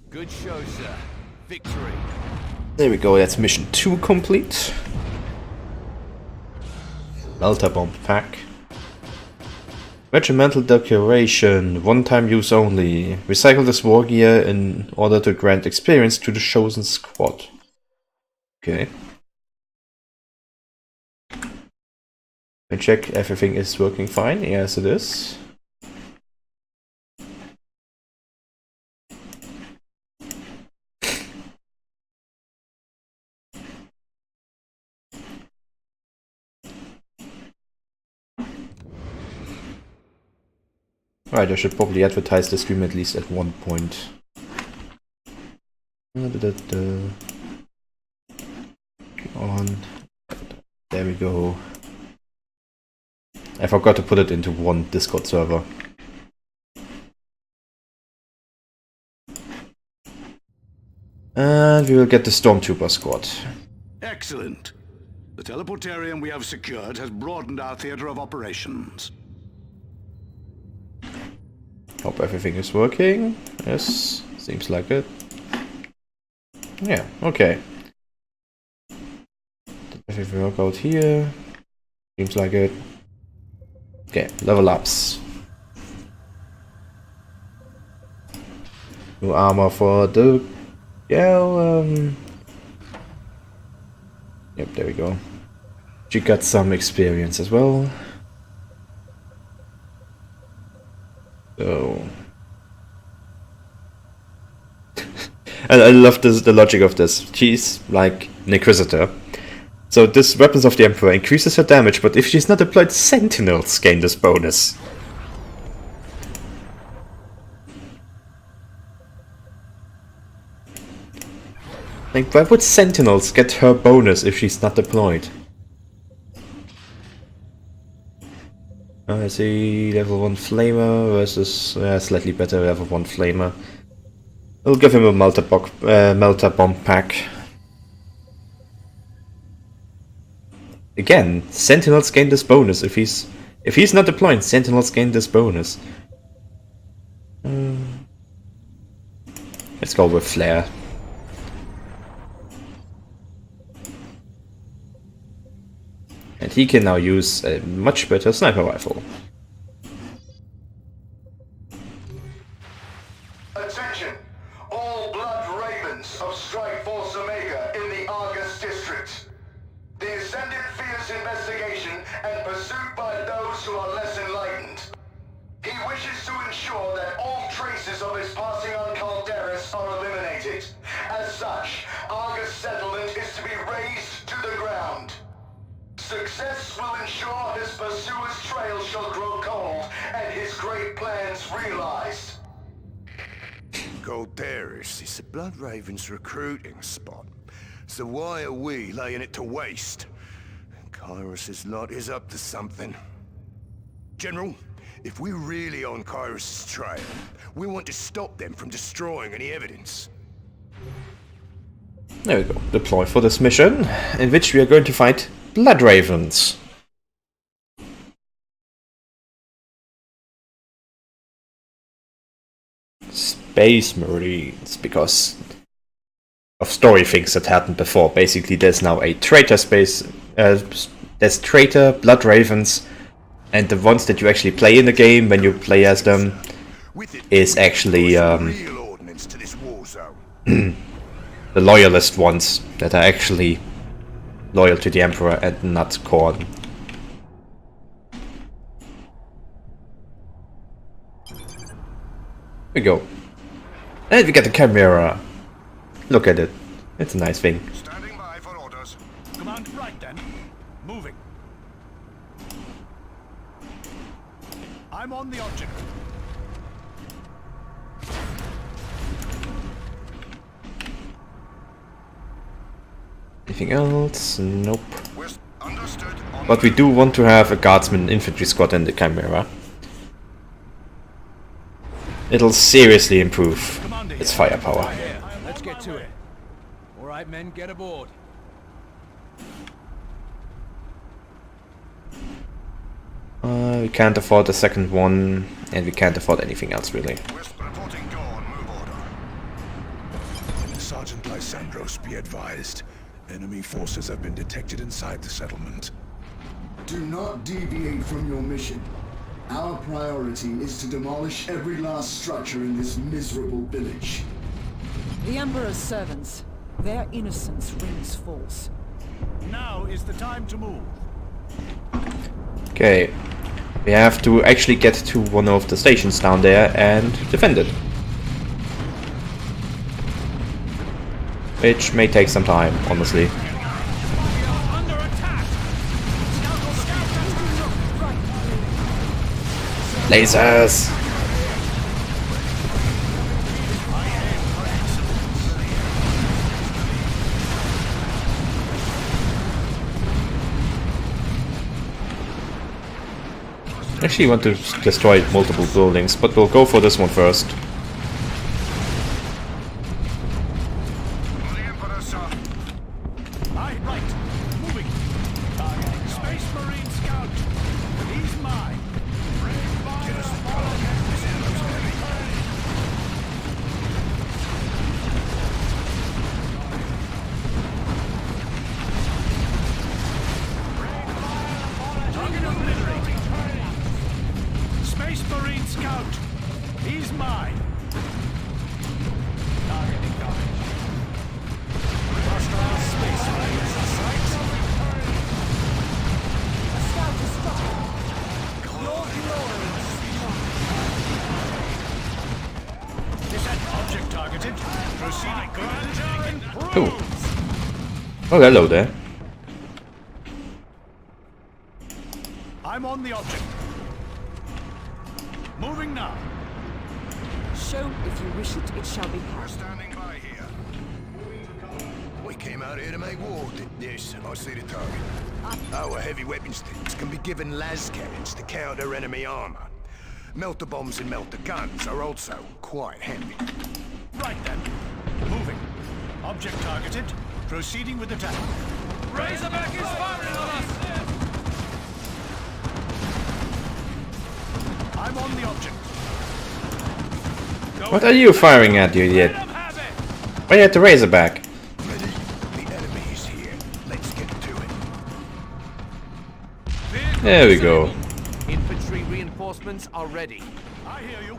Good show, sir. Victory. There we go, that's mission 2 complete. Melter Bomb Pack. Regimental Decoration, one-time use only. Recycle this war gear in order to grant experience to the chosen squad. Okay. I check everything is working fine. Yes, it is. Right, I should probably advertise the stream at least at one point. On. There we go. I forgot to put it into one Discord server. And we will get the Stormtrooper squad. Excellent. The teleportarium we have secured has broadened our theater of operations. Hope everything is working. Yes, seems like it. Yeah, okay. Did everything work out here? Seems like it. Okay, level ups. New armor for the... Yeah, Yep, there we go. She got some experience as well. So... I love this, the logic of this. She's like an Inquisitor. So this Weapons of the Emperor increases her damage, but if she's not deployed, Sentinels gain this bonus. Like, why would Sentinels get her bonus if she's not deployed? I see level 1 Flamer versus slightly better level 1 Flamer. We'll give him a Melter Bomb pack. Again, Sentinels gain this bonus. If he's not deployed, Sentinels gain this bonus. Let's go with Flare. And he can now use a much better sniper rifle. Attention! All Blood Ravens of Strike Force Omega in the Argus District. The Ascendant fears investigation and pursuit by those who are less enlightened. He wishes to ensure that all traces of his passing on Calderis are eliminated. As such, Argus settlement is to be razed to the ground. Success will ensure his pursuer's trail shall grow cold and his great plans realized. Calderis is the Blood Ravens' recruiting spot. So why are we laying it to waste? Kyros's lot is up to something. General, if we're really on Kyros's trail, we want to stop them from destroying any evidence. There we go. Deploy for this mission, in which we are going to fight Blood Ravens. Space Marines, because of story things that happened before. Basically, there's now a traitor space. There's traitor, Blood Ravens, and the ones that you actually play in the game when you play as them is actually the loyalist ones that are actually loyal to the Emperor and not Khorne. Here we go. And we get the camera. Look at it. It's a nice thing. Standing by for orders. Command right then. Moving. I'm on the object. Anything else? Nope. Understood. But we do want to have a guardsman infantry squad in the Chimera. It'll seriously improve its firepower. Let's get to it. All right, men, get aboard. We can't afford a second one, and we can't afford anything else really. Reporting dawn. Move order. Sergeant Lysandros, be advised. Enemy forces have been detected inside the settlement. Do not deviate from your mission. Our priority is to demolish every last structure in this miserable village. The Emperor's servants. Their innocence rings false. Now is the time to move. Okay. We have to actually get to one of the stations down there and defend it. Which may take some time, honestly. Lasers! Actually, want to destroy multiple buildings, but we'll go for this one first. Space Marine Scout! He's mine! Target acknowledged. Hostile Space Marines in sight. A scout is struck. Your glory is Is that object targeted? Proceeding. Grandeur improved! Oh. Oh, hello there. I'm on the object. Moving now. show. If you wish it, it shall be We're had. standing by here. We came out here to make war. Yes, I see the target. Our heavy weapon sticks can be given las cannons to counter enemy armor. Melter bombs and melter guns are also quite handy. Right then. Moving. Object targeted. Proceeding with attack. Razorback is firing on us! I'm on the object. What are you firing at, you idiot? Why at the Razorback? Ready? The enemy is here. Let's get to it. There we go. Infantry reinforcements are ready. I hear you.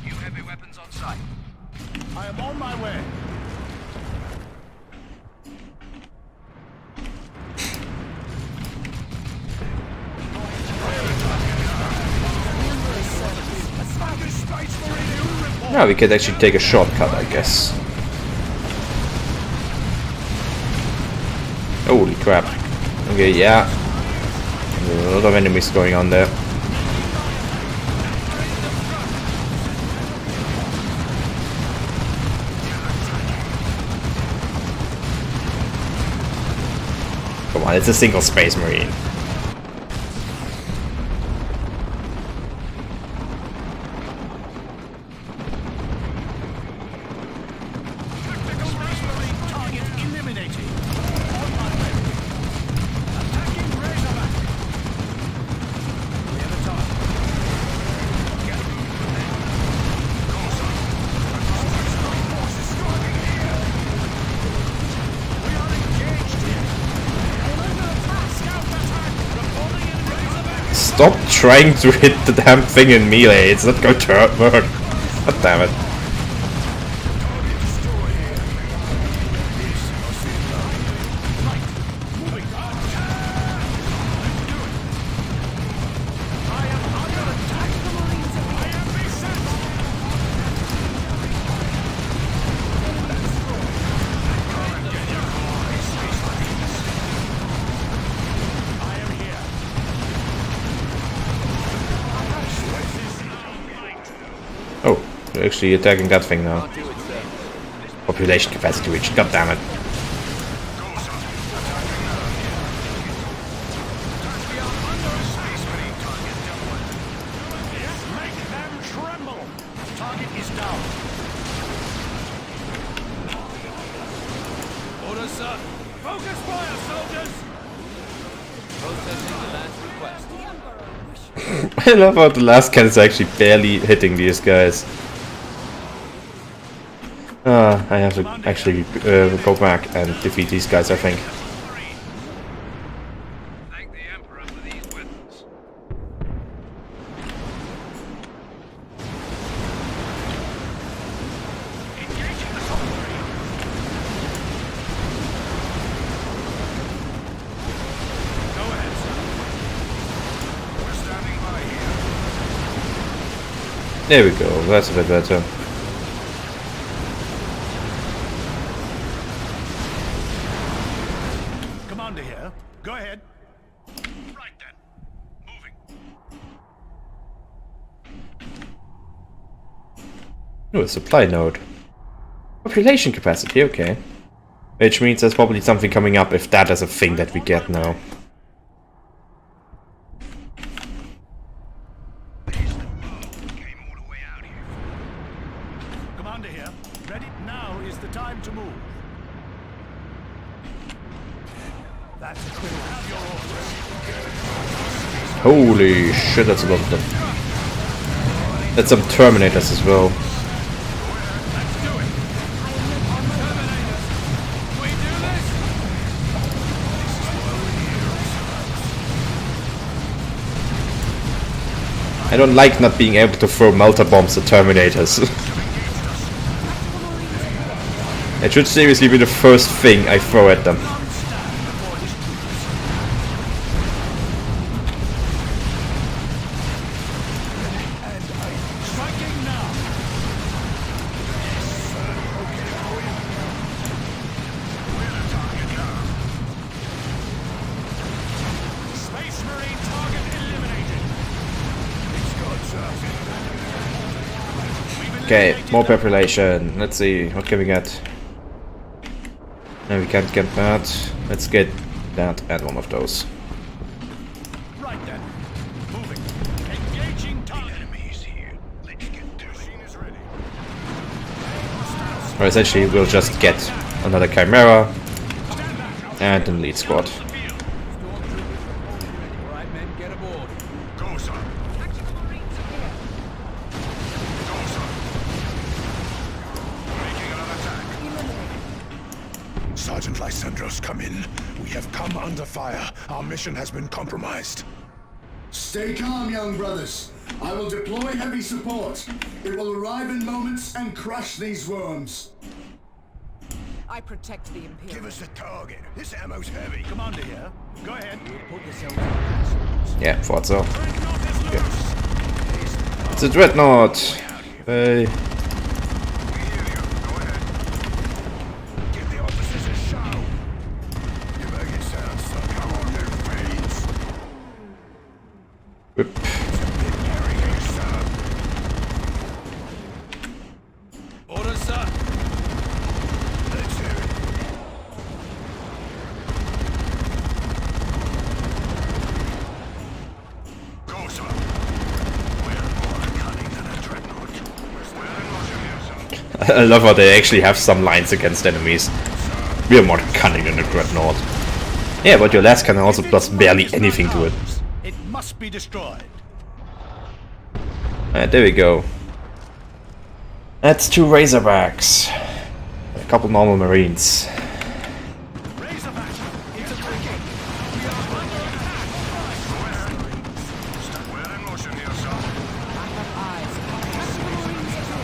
New heavy weapons on site. I am on my way. Now we could actually take a shortcut, I guess. Holy crap. Okay, yeah. There's a lot of enemies going on there. Come on, it's a single Space Marine. Target eliminated. On my way. Attacking Razorback. We have a target. We are engaged here. Scout attack. Reporting in Razorback. Stop trying to hit the damn thing in melee, it's not going to work. God damn it. Oh, they're actually attacking that thing now. Population capacity reached, god damn it. Make them tremble. Target is down. Orders, sir. Focus fire, soldiers. Processing the last request. I love how the last can is actually barely hitting these guys. I have to actually go back and defeat these guys, I think. Thank the Emperor for these weapons. Engaging the soldiery. Go ahead, sir. We're standing by here. There we go, that's a bit better. Commander here. Go ahead. Right then. Moving. Oh, a supply node. Population capacity, okay. Which means there's probably something coming up if that is a thing that we get now. Came all the way out here. Commander here. Ready? Now is the time to move. That's a quick. Have your orders. Holy shit, that's a lot of them. That's some Terminators as well. Let's do it. Terminators. We do this. I don't like not being able to throw melter bombs at Terminators. It should seriously be the first thing I throw at them. Okay, more population. Let's see, what can we get? No, we can't get that. Let's get that and one of those. Right then. Moving. Engaging target. Enemies here. Let's get to it. Is ready. Or essentially, we'll just get another Chimera and an elite squad. Alright, men, get aboard. Go, sir. Sergeant Lysandros, come in. We have come under fire. Our mission has been compromised. Stay calm, young brothers. I will deploy heavy support. It will arrive in moments and crush these worms. I protect the Imperial. Give us the target. This ammo's heavy. Commander here. Go ahead. Put yourself in action. Yeah, thought so. Okay. It's a dreadnought! Hey. Give the officers a show. You make it sound so. Come on, new fiends. Whip. Order, sir. Let's hear it. Go, sir. We're more cunning than a dreadnought. I love how they actually have some lines against enemies. We're more cunning than a dreadnought. Yeah, but your lads can also plus barely anything to it. It must be destroyed. There we go. That's 2 Razorbacks. A couple normal Marines. Razorback, it's attacking. We are under attack. We're in motion here, sir. I have eyes. Tactical Marines here.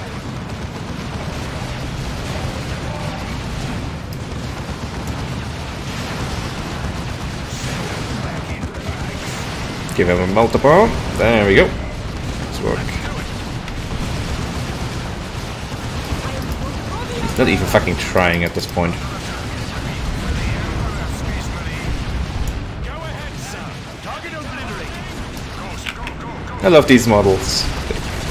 Give him a multiple. There we go. Let's work. He's not even fucking trying at this point. Go ahead, sir. Target obliterated. I love these models.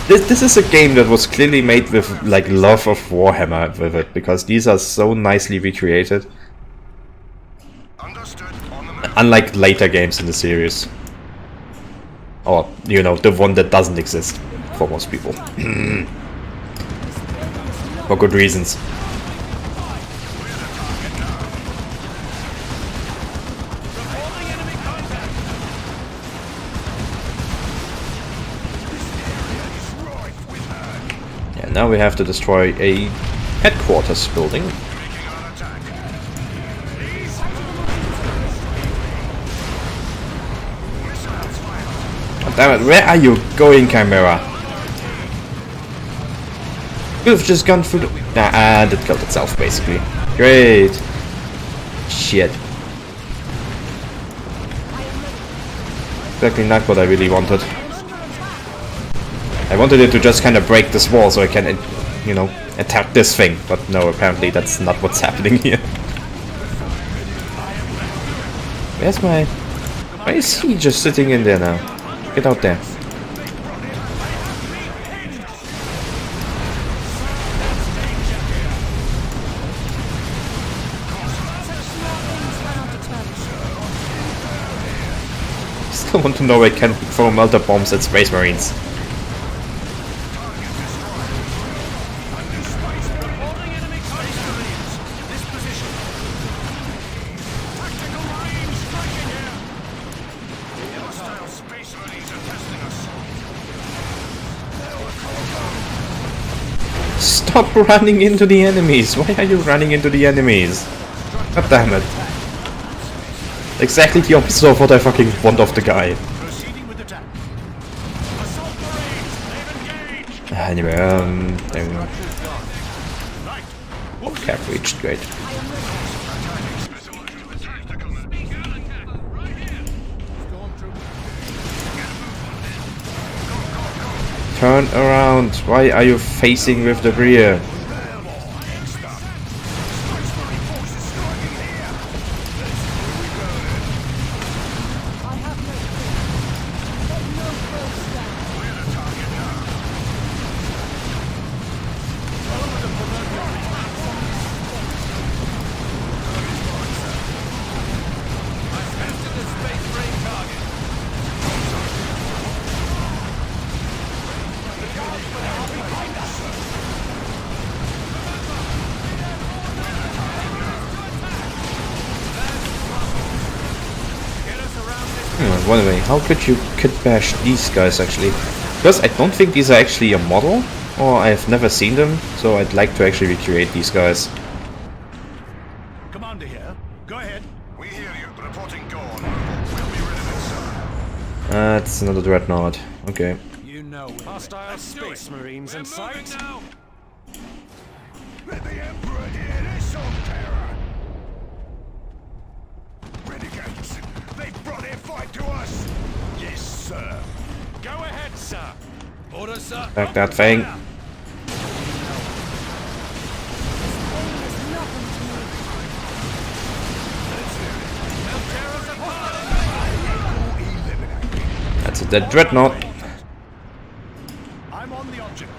This is a game that was clearly made with like love of Warhammer with it, because these are so nicely recreated. Understood. On the move. Unlike later games in the series. Or, you know, the one that doesn't exist for most people. For good reasons. Yeah, now we have to destroy a headquarters building. Damn it, where are you going, Chimera? Could have just gone through the... and it killed itself, basically. Great. Shit. Exactly not what I really wanted. I wanted it to just kind of break this wall so I can, you know, attack this thing. But no, apparently that's not what's happening here. Where's my... Why is he just sitting in there now? Get out there. Still want to know I can throw melter bombs at Space Marines. Stop running into the enemies! Why are you running into the enemies? God damn it. Exactly the opposite of what I fucking want of the guy. Proceeding with attack. Assault Anyway, there we go. Cap reached, great. Turn around! Why are you facing with the rear? Wondering, how could you kit bash these guys actually? Because I don't think these are actually a model, or I've never seen them, so I'd like to actually recreate these guys. Commander here. Go ahead. We hear you. Reporting go on. We'll be rid of it, sir. It's another dreadnought. Okay. You know it. Hostile space marines in sight. Now. Let the Emperor hear this on terror. Renegades, they brought their fight to us. Yes, sir. Go ahead, sir. Order, sir. Back that thing. That's a dead dreadnought. I'm on the object.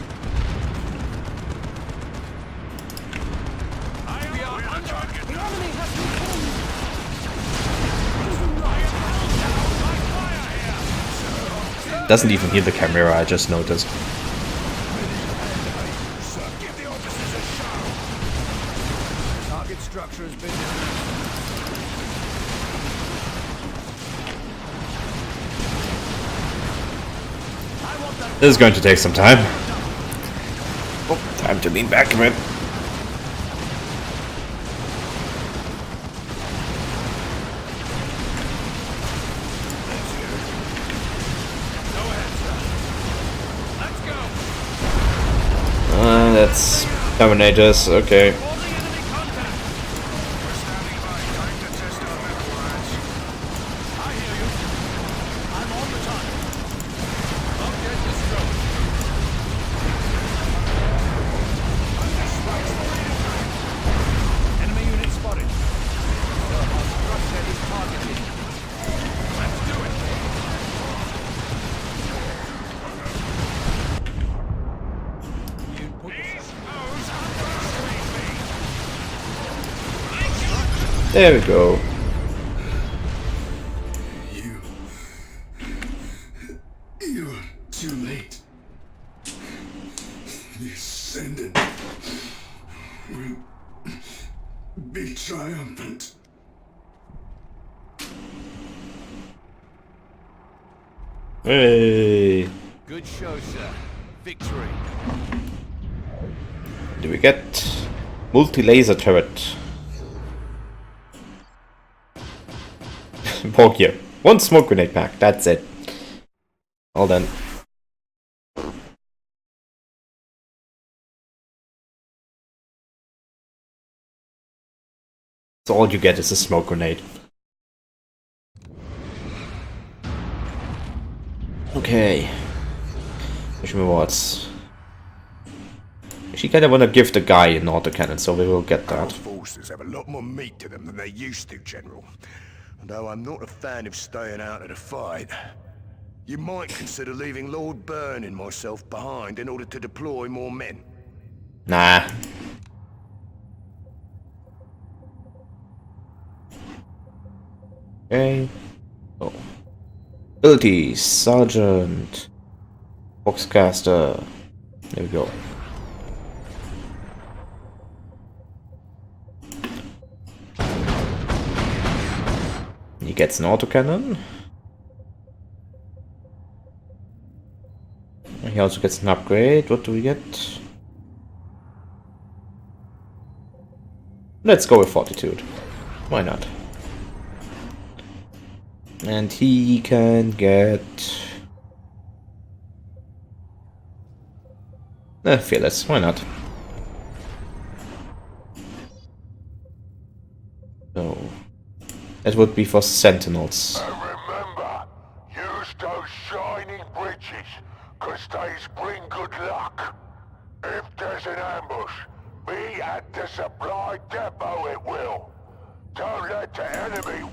Doesn't even heal the camera, I just noticed. Give the officers a show. Target structure has been This is going to take some time. Oh, time to lean back a bit. That's Terminators, okay. There we go. You're too late. The Ascendant will be triumphant. Hey. Good show, sir. Victory. Do we get multi-laser turret? Pork here. One smoke grenade pack, that's it. All done. So all you get is a smoke grenade. Okay. Mission rewards. She kinda wanna give the guy an autocannon, so we will get that. Forces have a lot more meat to them than they used to, General. Though I'm not a fan of staying out of the fight. You might consider leaving Lord Byrne and myself behind in order to deploy more men. Nah. Okay. Oh. Abilities, Sergeant. Boxcaster. There we go. He gets an autocannon. He also gets an upgrade. What do we get? Let's go with Fortitude. Why not? And he can get Fearless, why not? So, that would be for Sentinels. And remember, use those shiny bridges, cause they's bring good luck. If there's an ambush, be at the supply depot it will. Don't let the enemy...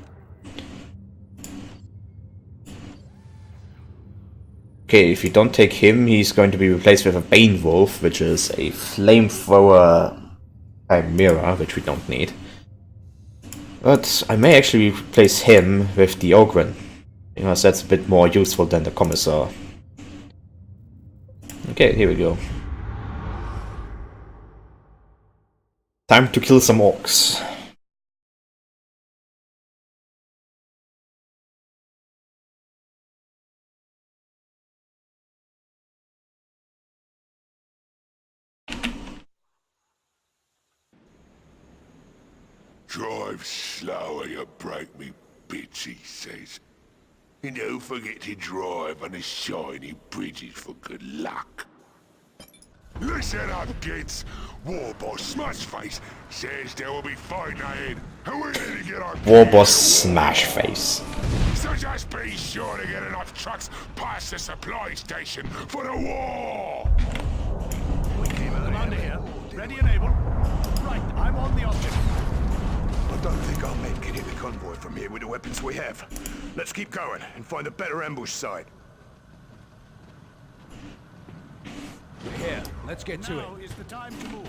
Okay, if you don't take him, he's going to be replaced with a Bane Wolf, which is a flamethrower Chimera, which we don't need. But I may actually replace him with the Ogren, because that's a bit more useful than the Commissar. Okay, here we go. Time to kill some orcs. Drive slower, you break me bits, he says. And don't forget to drive on the shiny bridges for good luck. Listen up, kids. War Boss Smashface says there will be fighting ahead, and we need to get our... War Boss Smashface. So just be sure to get enough trucks past the supply station for the war! We came out under here, ready and able. Right, I'm on the object. I don't think our men can hit the convoy from here with the weapons we have. Let's keep going and find a better ambush site. Here, let's get to it. Now is the time to move.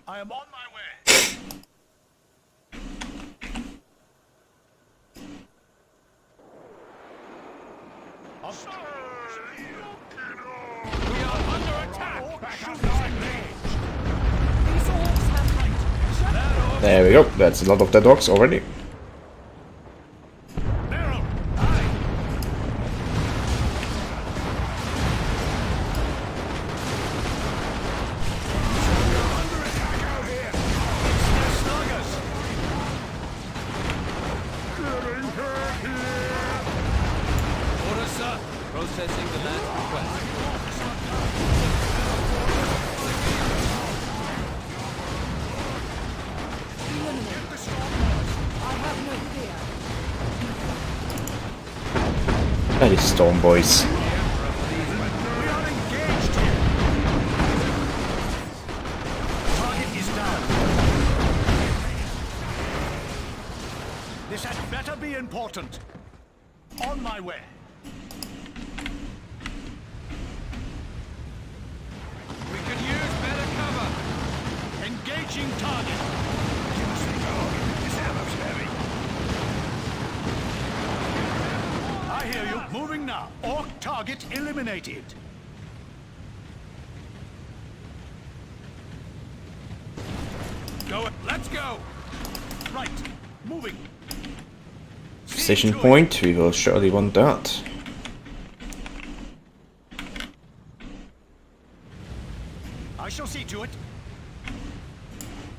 I am on my way. We are under attack! Back up line range. These orcs have height. There we go, that's a lot of dead orcs already. Barrel. Aye. We're under attack out here. It's the sluggers. Getting hurt here. Order, sir. Processing the land's request. Eliminate the stormlords. I have no fear. That is Storm Boys. We are engaged here. Target is down. This had better be important. On my way. We could use better cover. Engaging target. Give us the target. This ammo's heavy. I hear you. Moving now. Orc target eliminated. Go. Let's go. Right. Moving. Precision point, we will surely want that. I shall see to it.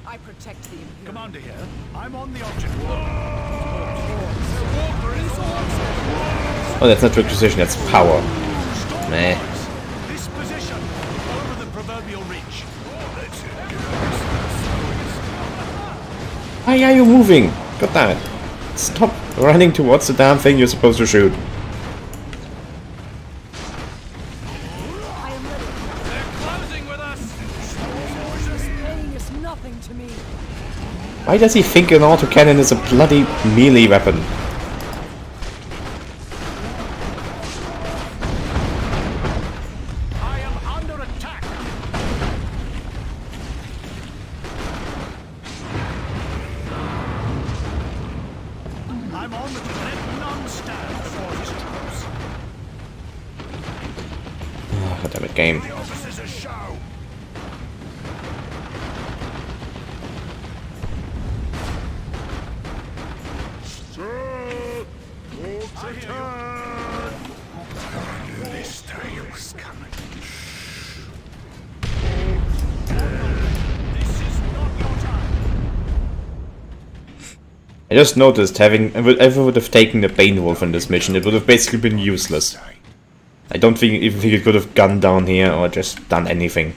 I protect the Imperial. Commander here. I'm on the object. Oh, that's not requisition, that's power. Meh. This position over the proverbial ridge. Why are you moving? God damn it. Stop running towards the damn thing you're supposed to shoot. I am ready. They're closing with us. This pain is nothing to me. Why does he think an autocannon is a bloody melee weapon? I am under attack. I'm on the let none stand before his troops. God damn it, game. The officers a show. I hear you. This day was coming. This is not your time. I just noticed if I would have taken the Bane Wolf in this mission, it would have basically been useless. I don't even think it could have gone down here or just done anything.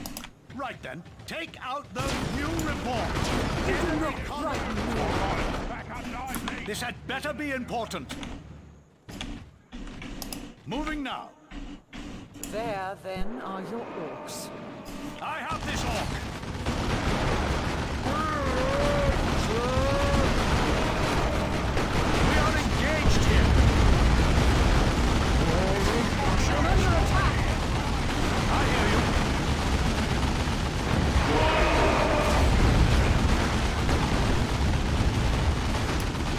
Right then, take out those new reports. This had better be important. Moving now. There, then, are your orcs. I have this orc. We are engaged here. I'm under attack! I hear you.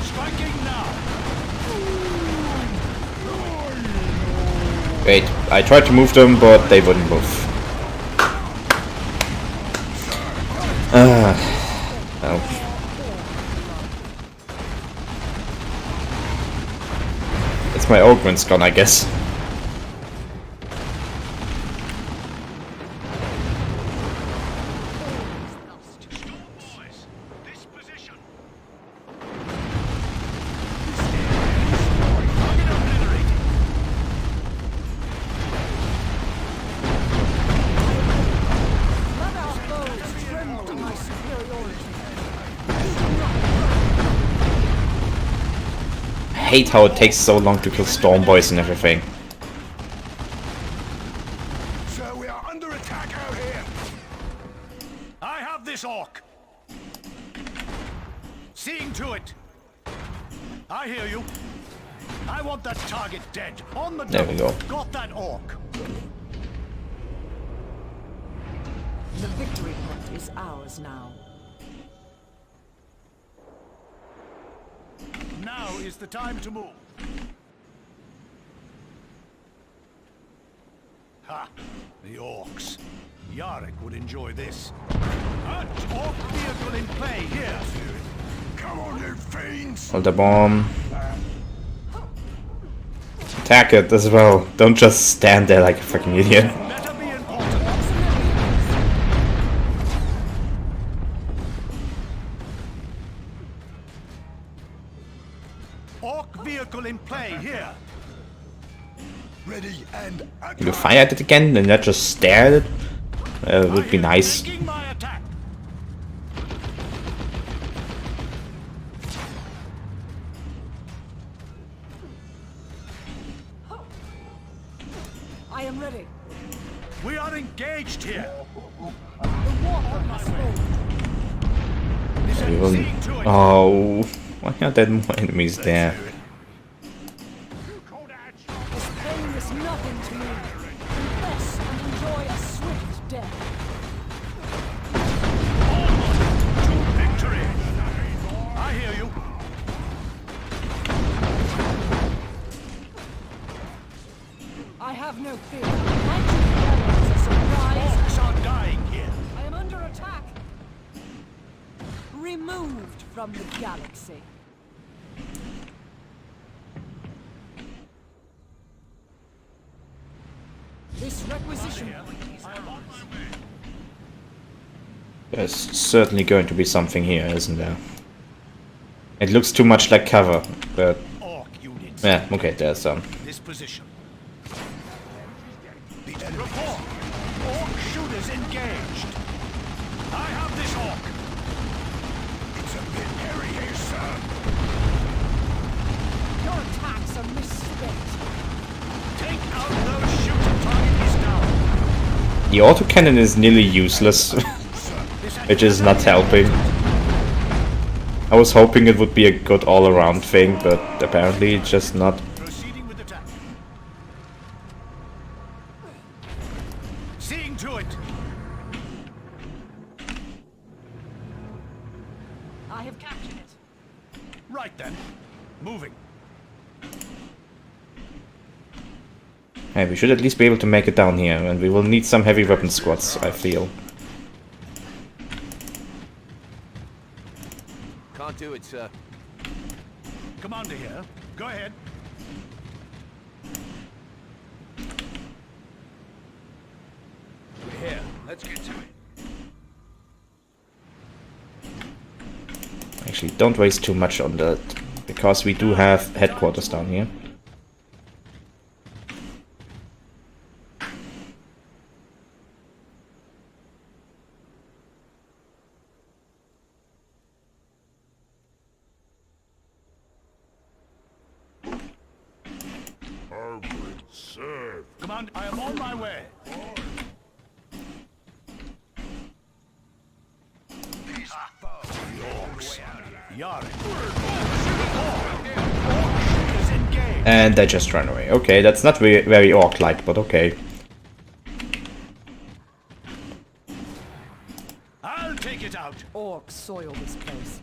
Striking now. Wait, I tried to move them, but they wouldn't move. Oh. It's my augment's gone, I guess. Let our foes tremble to my superiority. I hate how it takes so long to kill Storm Boys and everything. Sir, we are under attack out here. I have this orc. Seeing to it. I hear you. I want that target dead. On the There we double. go. Got that orc. The victory point is ours now. Now is the time to move. Ha! The orcs. Yarrick would enjoy this. An orc vehicle in play here. Come on, you fiends! Hold the bomb. Attack it as well. Don't just stand there like a fucking idiot. Better be important. Orc vehicle in play here. Ready and If you fire at it again and not just stare at it, it would be nice. Taking my attack. I am ready. We are engaged here. The warp must hold. We will... Oh, why are there more enemies there? This pain is nothing to me. Confess and enjoy a swift death. To victory. I hear you. I have no fear. Might you be a surprise? Orcs are dying here. I am under attack. Removed from the galaxy. This requisition is ours. There's certainly going to be something here, isn't there? It looks too much like cover, but... Orc units. Yeah, okay, there's some. This position. The enemy. Report. Orc shooters engaged. I have this orc. It's a bit hairy here, sir. Your attacks are misspent. Take out those shooter target is down. The autocannon is nearly useless, which is not helping. I was hoping it would be a good all-around thing, but apparently it's just not. Proceeding with attack. Seeing to it. I have captured it. Right then. Moving. Hey, we should at least be able to make it down here, and we will need some heavy weapon squads, I feel. Can't do it, sir. Commander here. Go ahead. We're here. Let's get to it. actually. Don't waste too much on that, because we do have headquarters down here. Command, I am on my way. And they just ran away. Okay, that's not very orc-like, but okay. I'll take it out. Orcs soil this place.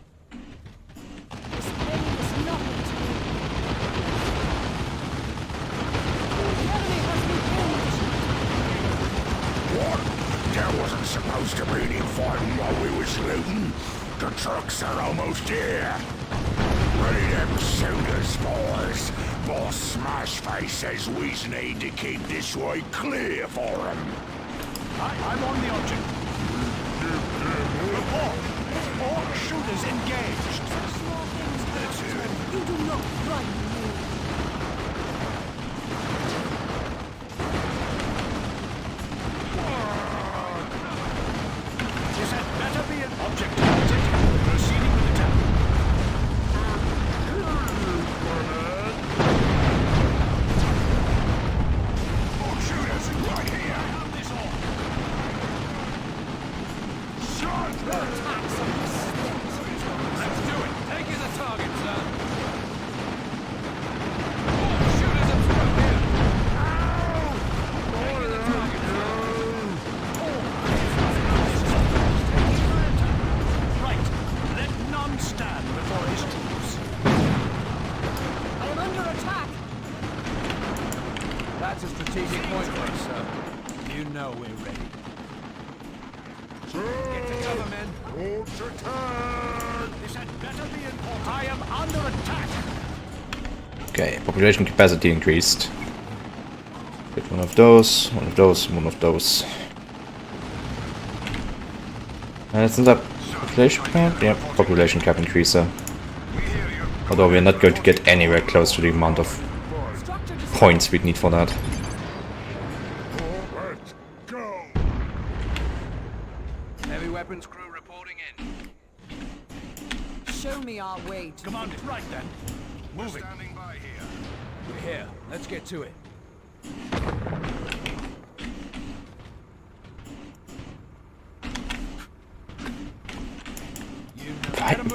This pain is nothing to me. The enemy has been What? There wasn't supposed to be any fighting while we was looting. The trucks are almost here. Ready them sodas, boys. Boss Smashface says we need to keep this way clear for him. I'm on the object. Report. Orc shooters engaged. Such small things. You do not frighten me. This had better be an object targeted. Proceeding with attack. Orc shooters right here. Have this orc. Shot! Let's do it. Take as a target, sir. Orc shooters have struck here. Take as a target, sir. Right. Let none stand before his troops. I am under attack. That's a strategic point for us, sir. You know we're ready. Get to cover, men. This had better be an orc. I am under attack. Okay, population capacity increased. Get one of those, one of those, one of those. Isn't that population cap? Yeah, population cap increaser. Although we're not going to get anywhere close to the amount of points we'd need for that. Let's go. Heavy weapons crew reporting in. Show me our way to... Command, right then. Moving. Standing by here. We're here. Let's get to it.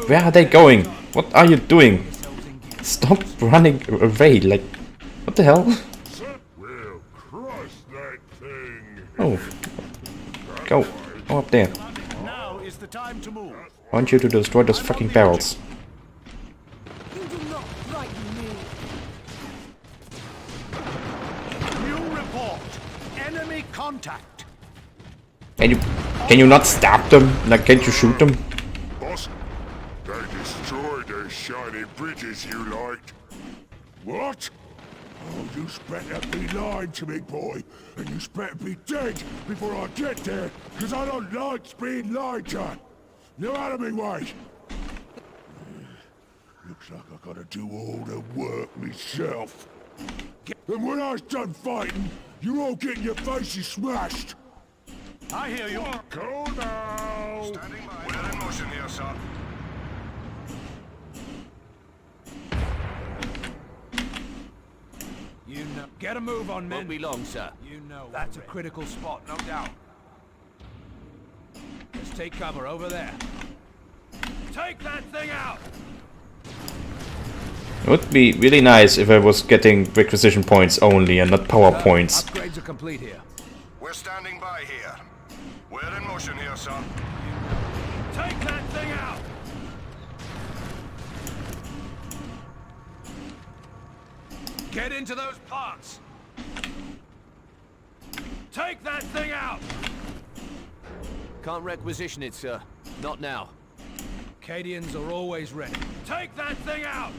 Where are they going? What are you doing? Stop running away, like... What the hell? We'll crush that thing. Oh. Go. Go up there. Now is the time to move. I want you to destroy those fucking barrels. You do not frighten me. New report. Enemy contact. Can you not stab them? Like, can't you shoot them? Boss, they destroyed those shiny bridges you liked. What? Oh, you better be lying to me, boy. And you better be dead before I get there, because I don't like being lied to. Now out of me way. Looks like I gotta do all the work myself. And when I was done fighting, you all getting your faces smashed. I hear you. Go now. Standing by. We're in motion here, sir. You know. Get a move on, men. Won't be long, sir. You know that's a critical spot, no doubt. Let's take cover over there. Take that thing out! It would be really nice if I was getting requisition points only and not power points. Upgrades are complete here. We're standing by here. We're in motion here, sir. Take that thing out! Get into those plants! Take that thing out! Can't requisition it, sir. Not now. Cadians are always ready. Take that thing out!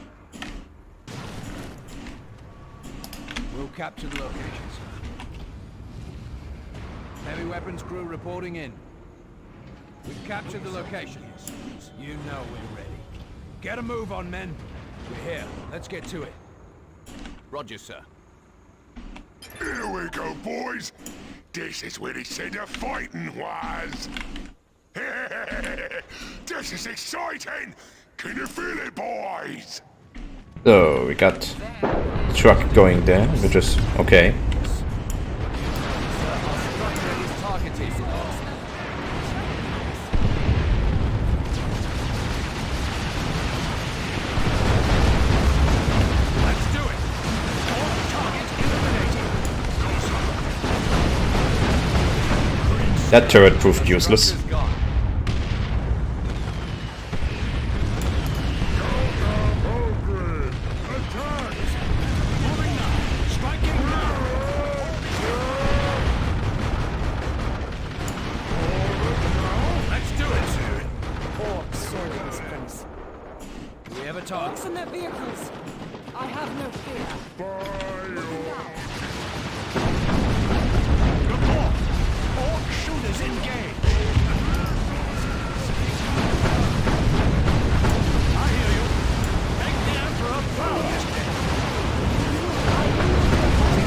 We'll capture the location, sir. Heavy weapons crew reporting in. We've captured the location. You know we're ready. Get a move on, men. We're here. Let's get to it. Roger, sir. Here we go, boys. This is where they said the fighting was. This is exciting. Can you feel it, boys? So we got the truck going there, which is okay. That turret proved useless. Orcs and their vehicles. I have no fear. Report! Orc shooters engaged! I hear you. Make the Emperor proud.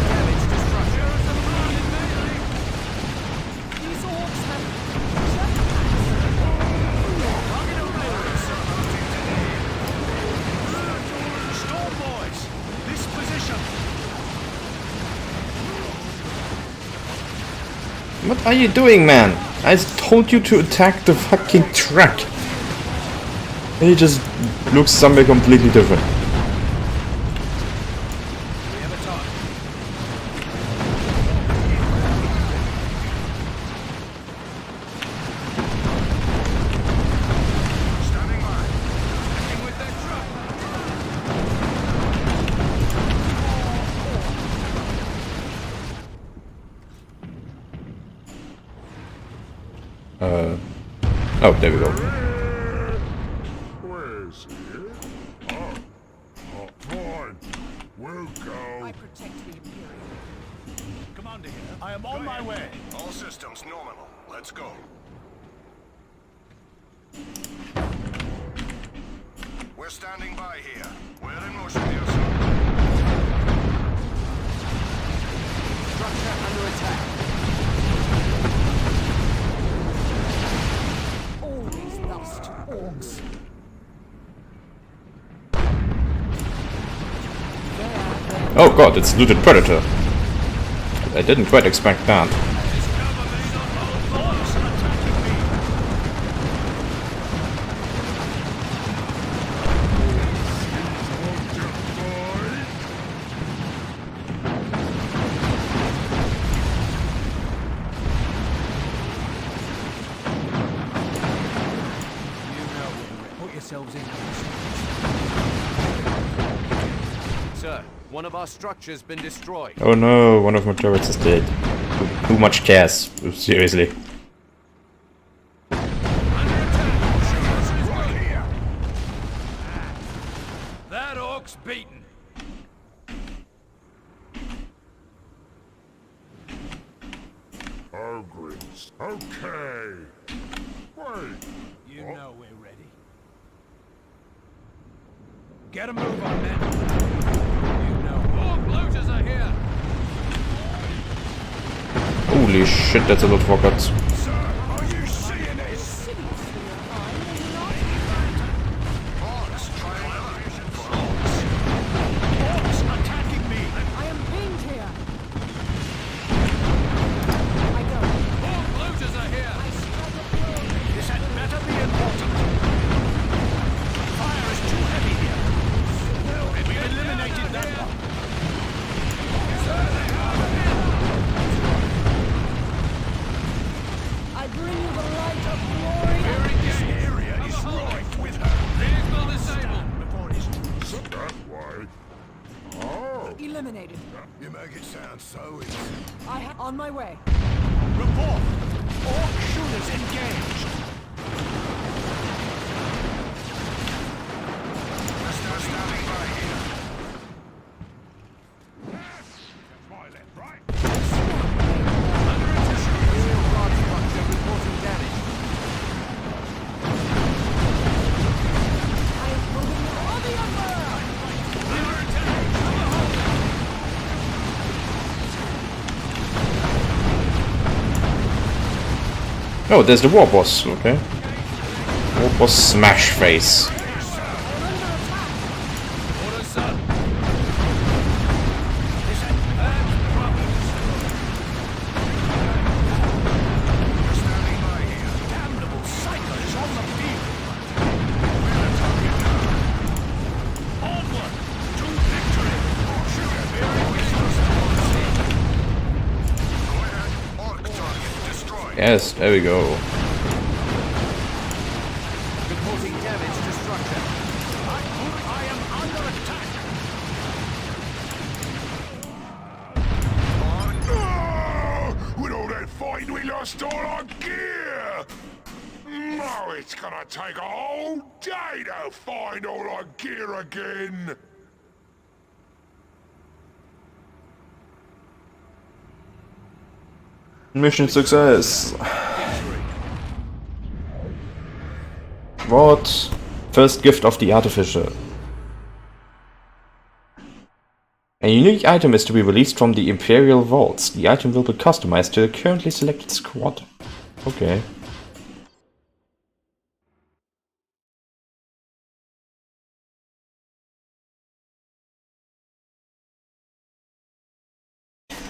Damage to structures and grounded melee. These orcs have jetpacks. Target obliterated, sir. Storm boys, this position. What are you doing, man? I told you to attack the fucking truck. And he just looks somewhere completely different. We have a target. Standing by. Acting with that truck. Oh, there we go. Where's here? Oh, fine. We'll go. I protect the Imperial. Commander here. I am on my way. All systems nominal. Let's go. We're standing by here. We're in motion here, sir. Structure under attack. Always lost to orcs. Oh god, it's looted predator. I didn't quite expect that. Put yourselves in. Sir, one of our structures been destroyed. Oh no, one of my turrets is dead. Too much gas, seriously. That orc's beaten. Ogres. Okay. Wait. You know we're ready. Get a move on, men. You know. Orc looters are here. Holy shit, that's a lot of rockets. Sir, are you seeing this? Orcs attacking me. I am pinned here. I go. Orc looters are here. I strike a blow. This had better be important. Fire is too heavy here. We eliminated that one. I bring you the light of glory. This area is rife with her. Vehicle disabled. That way. Oh. Eliminated. You make it sound so easy. I have on my way. Report. Orc shooters engaged. We're standing by here. I will be Oh, there's the war boss. Okay. War boss smash face. Yes, there we go. Reporting damage to structure. I am under attack. With all that fighting, we lost all our gear! Now it's gonna take a whole day to find all our gear again! Mission success. What? First gift of the artificial. A unique item is to be released from the Imperial vaults. The item will be customized to the currently selected squad. Okay.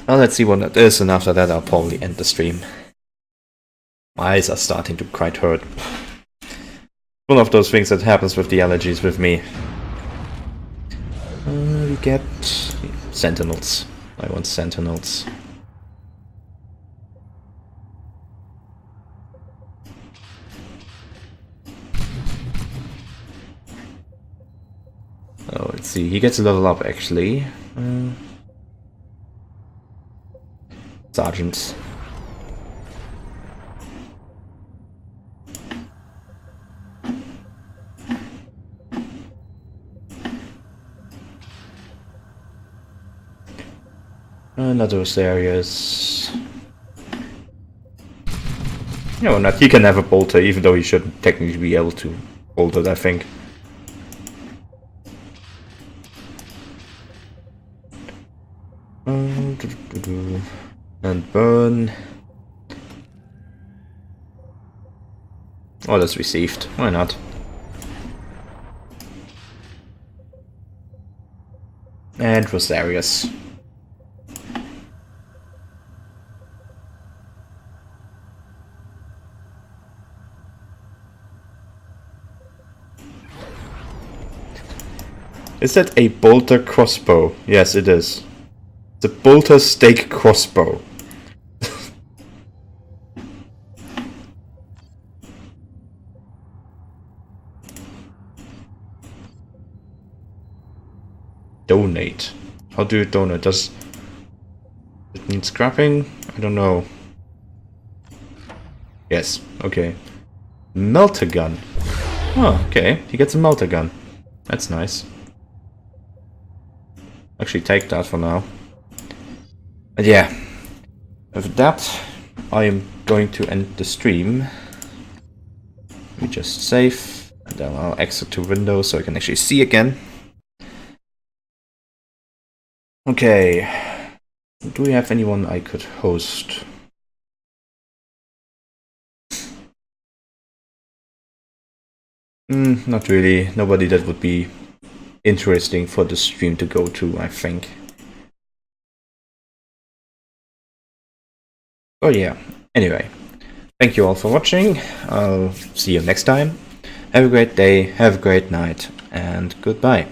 Well, let's see what that is, and after that I'll probably end the stream. My eyes are starting to quite hurt. One of those things that happens with the allergies with me. We get sentinels. I want sentinels. Oh, let's see. He gets a level up actually. Sergeants. Not those areas. No, not. He can have a bolter, even though he shouldn't technically be able to bolt it, I think. And burn. Oh, that's received. Why not? And Rosarius. Is that a bolter crossbow? Yes, it is. The bolter stake crossbow. Donate. How do you donate? Does it need scrapping? I don't know. Yes, okay. Melter gun. Oh, okay. He gets a melter gun. That's nice. Actually, take that for now. But yeah. With that, I am going to end the stream. Let me just save. And then I'll exit to Windows so I can actually see again. Okay, do we have anyone I could host? Not really. Nobody that would be interesting for the stream to go to, I think. Oh yeah, anyway. Thank you all for watching. I'll see you next time. Have a great day, have a great night, and goodbye.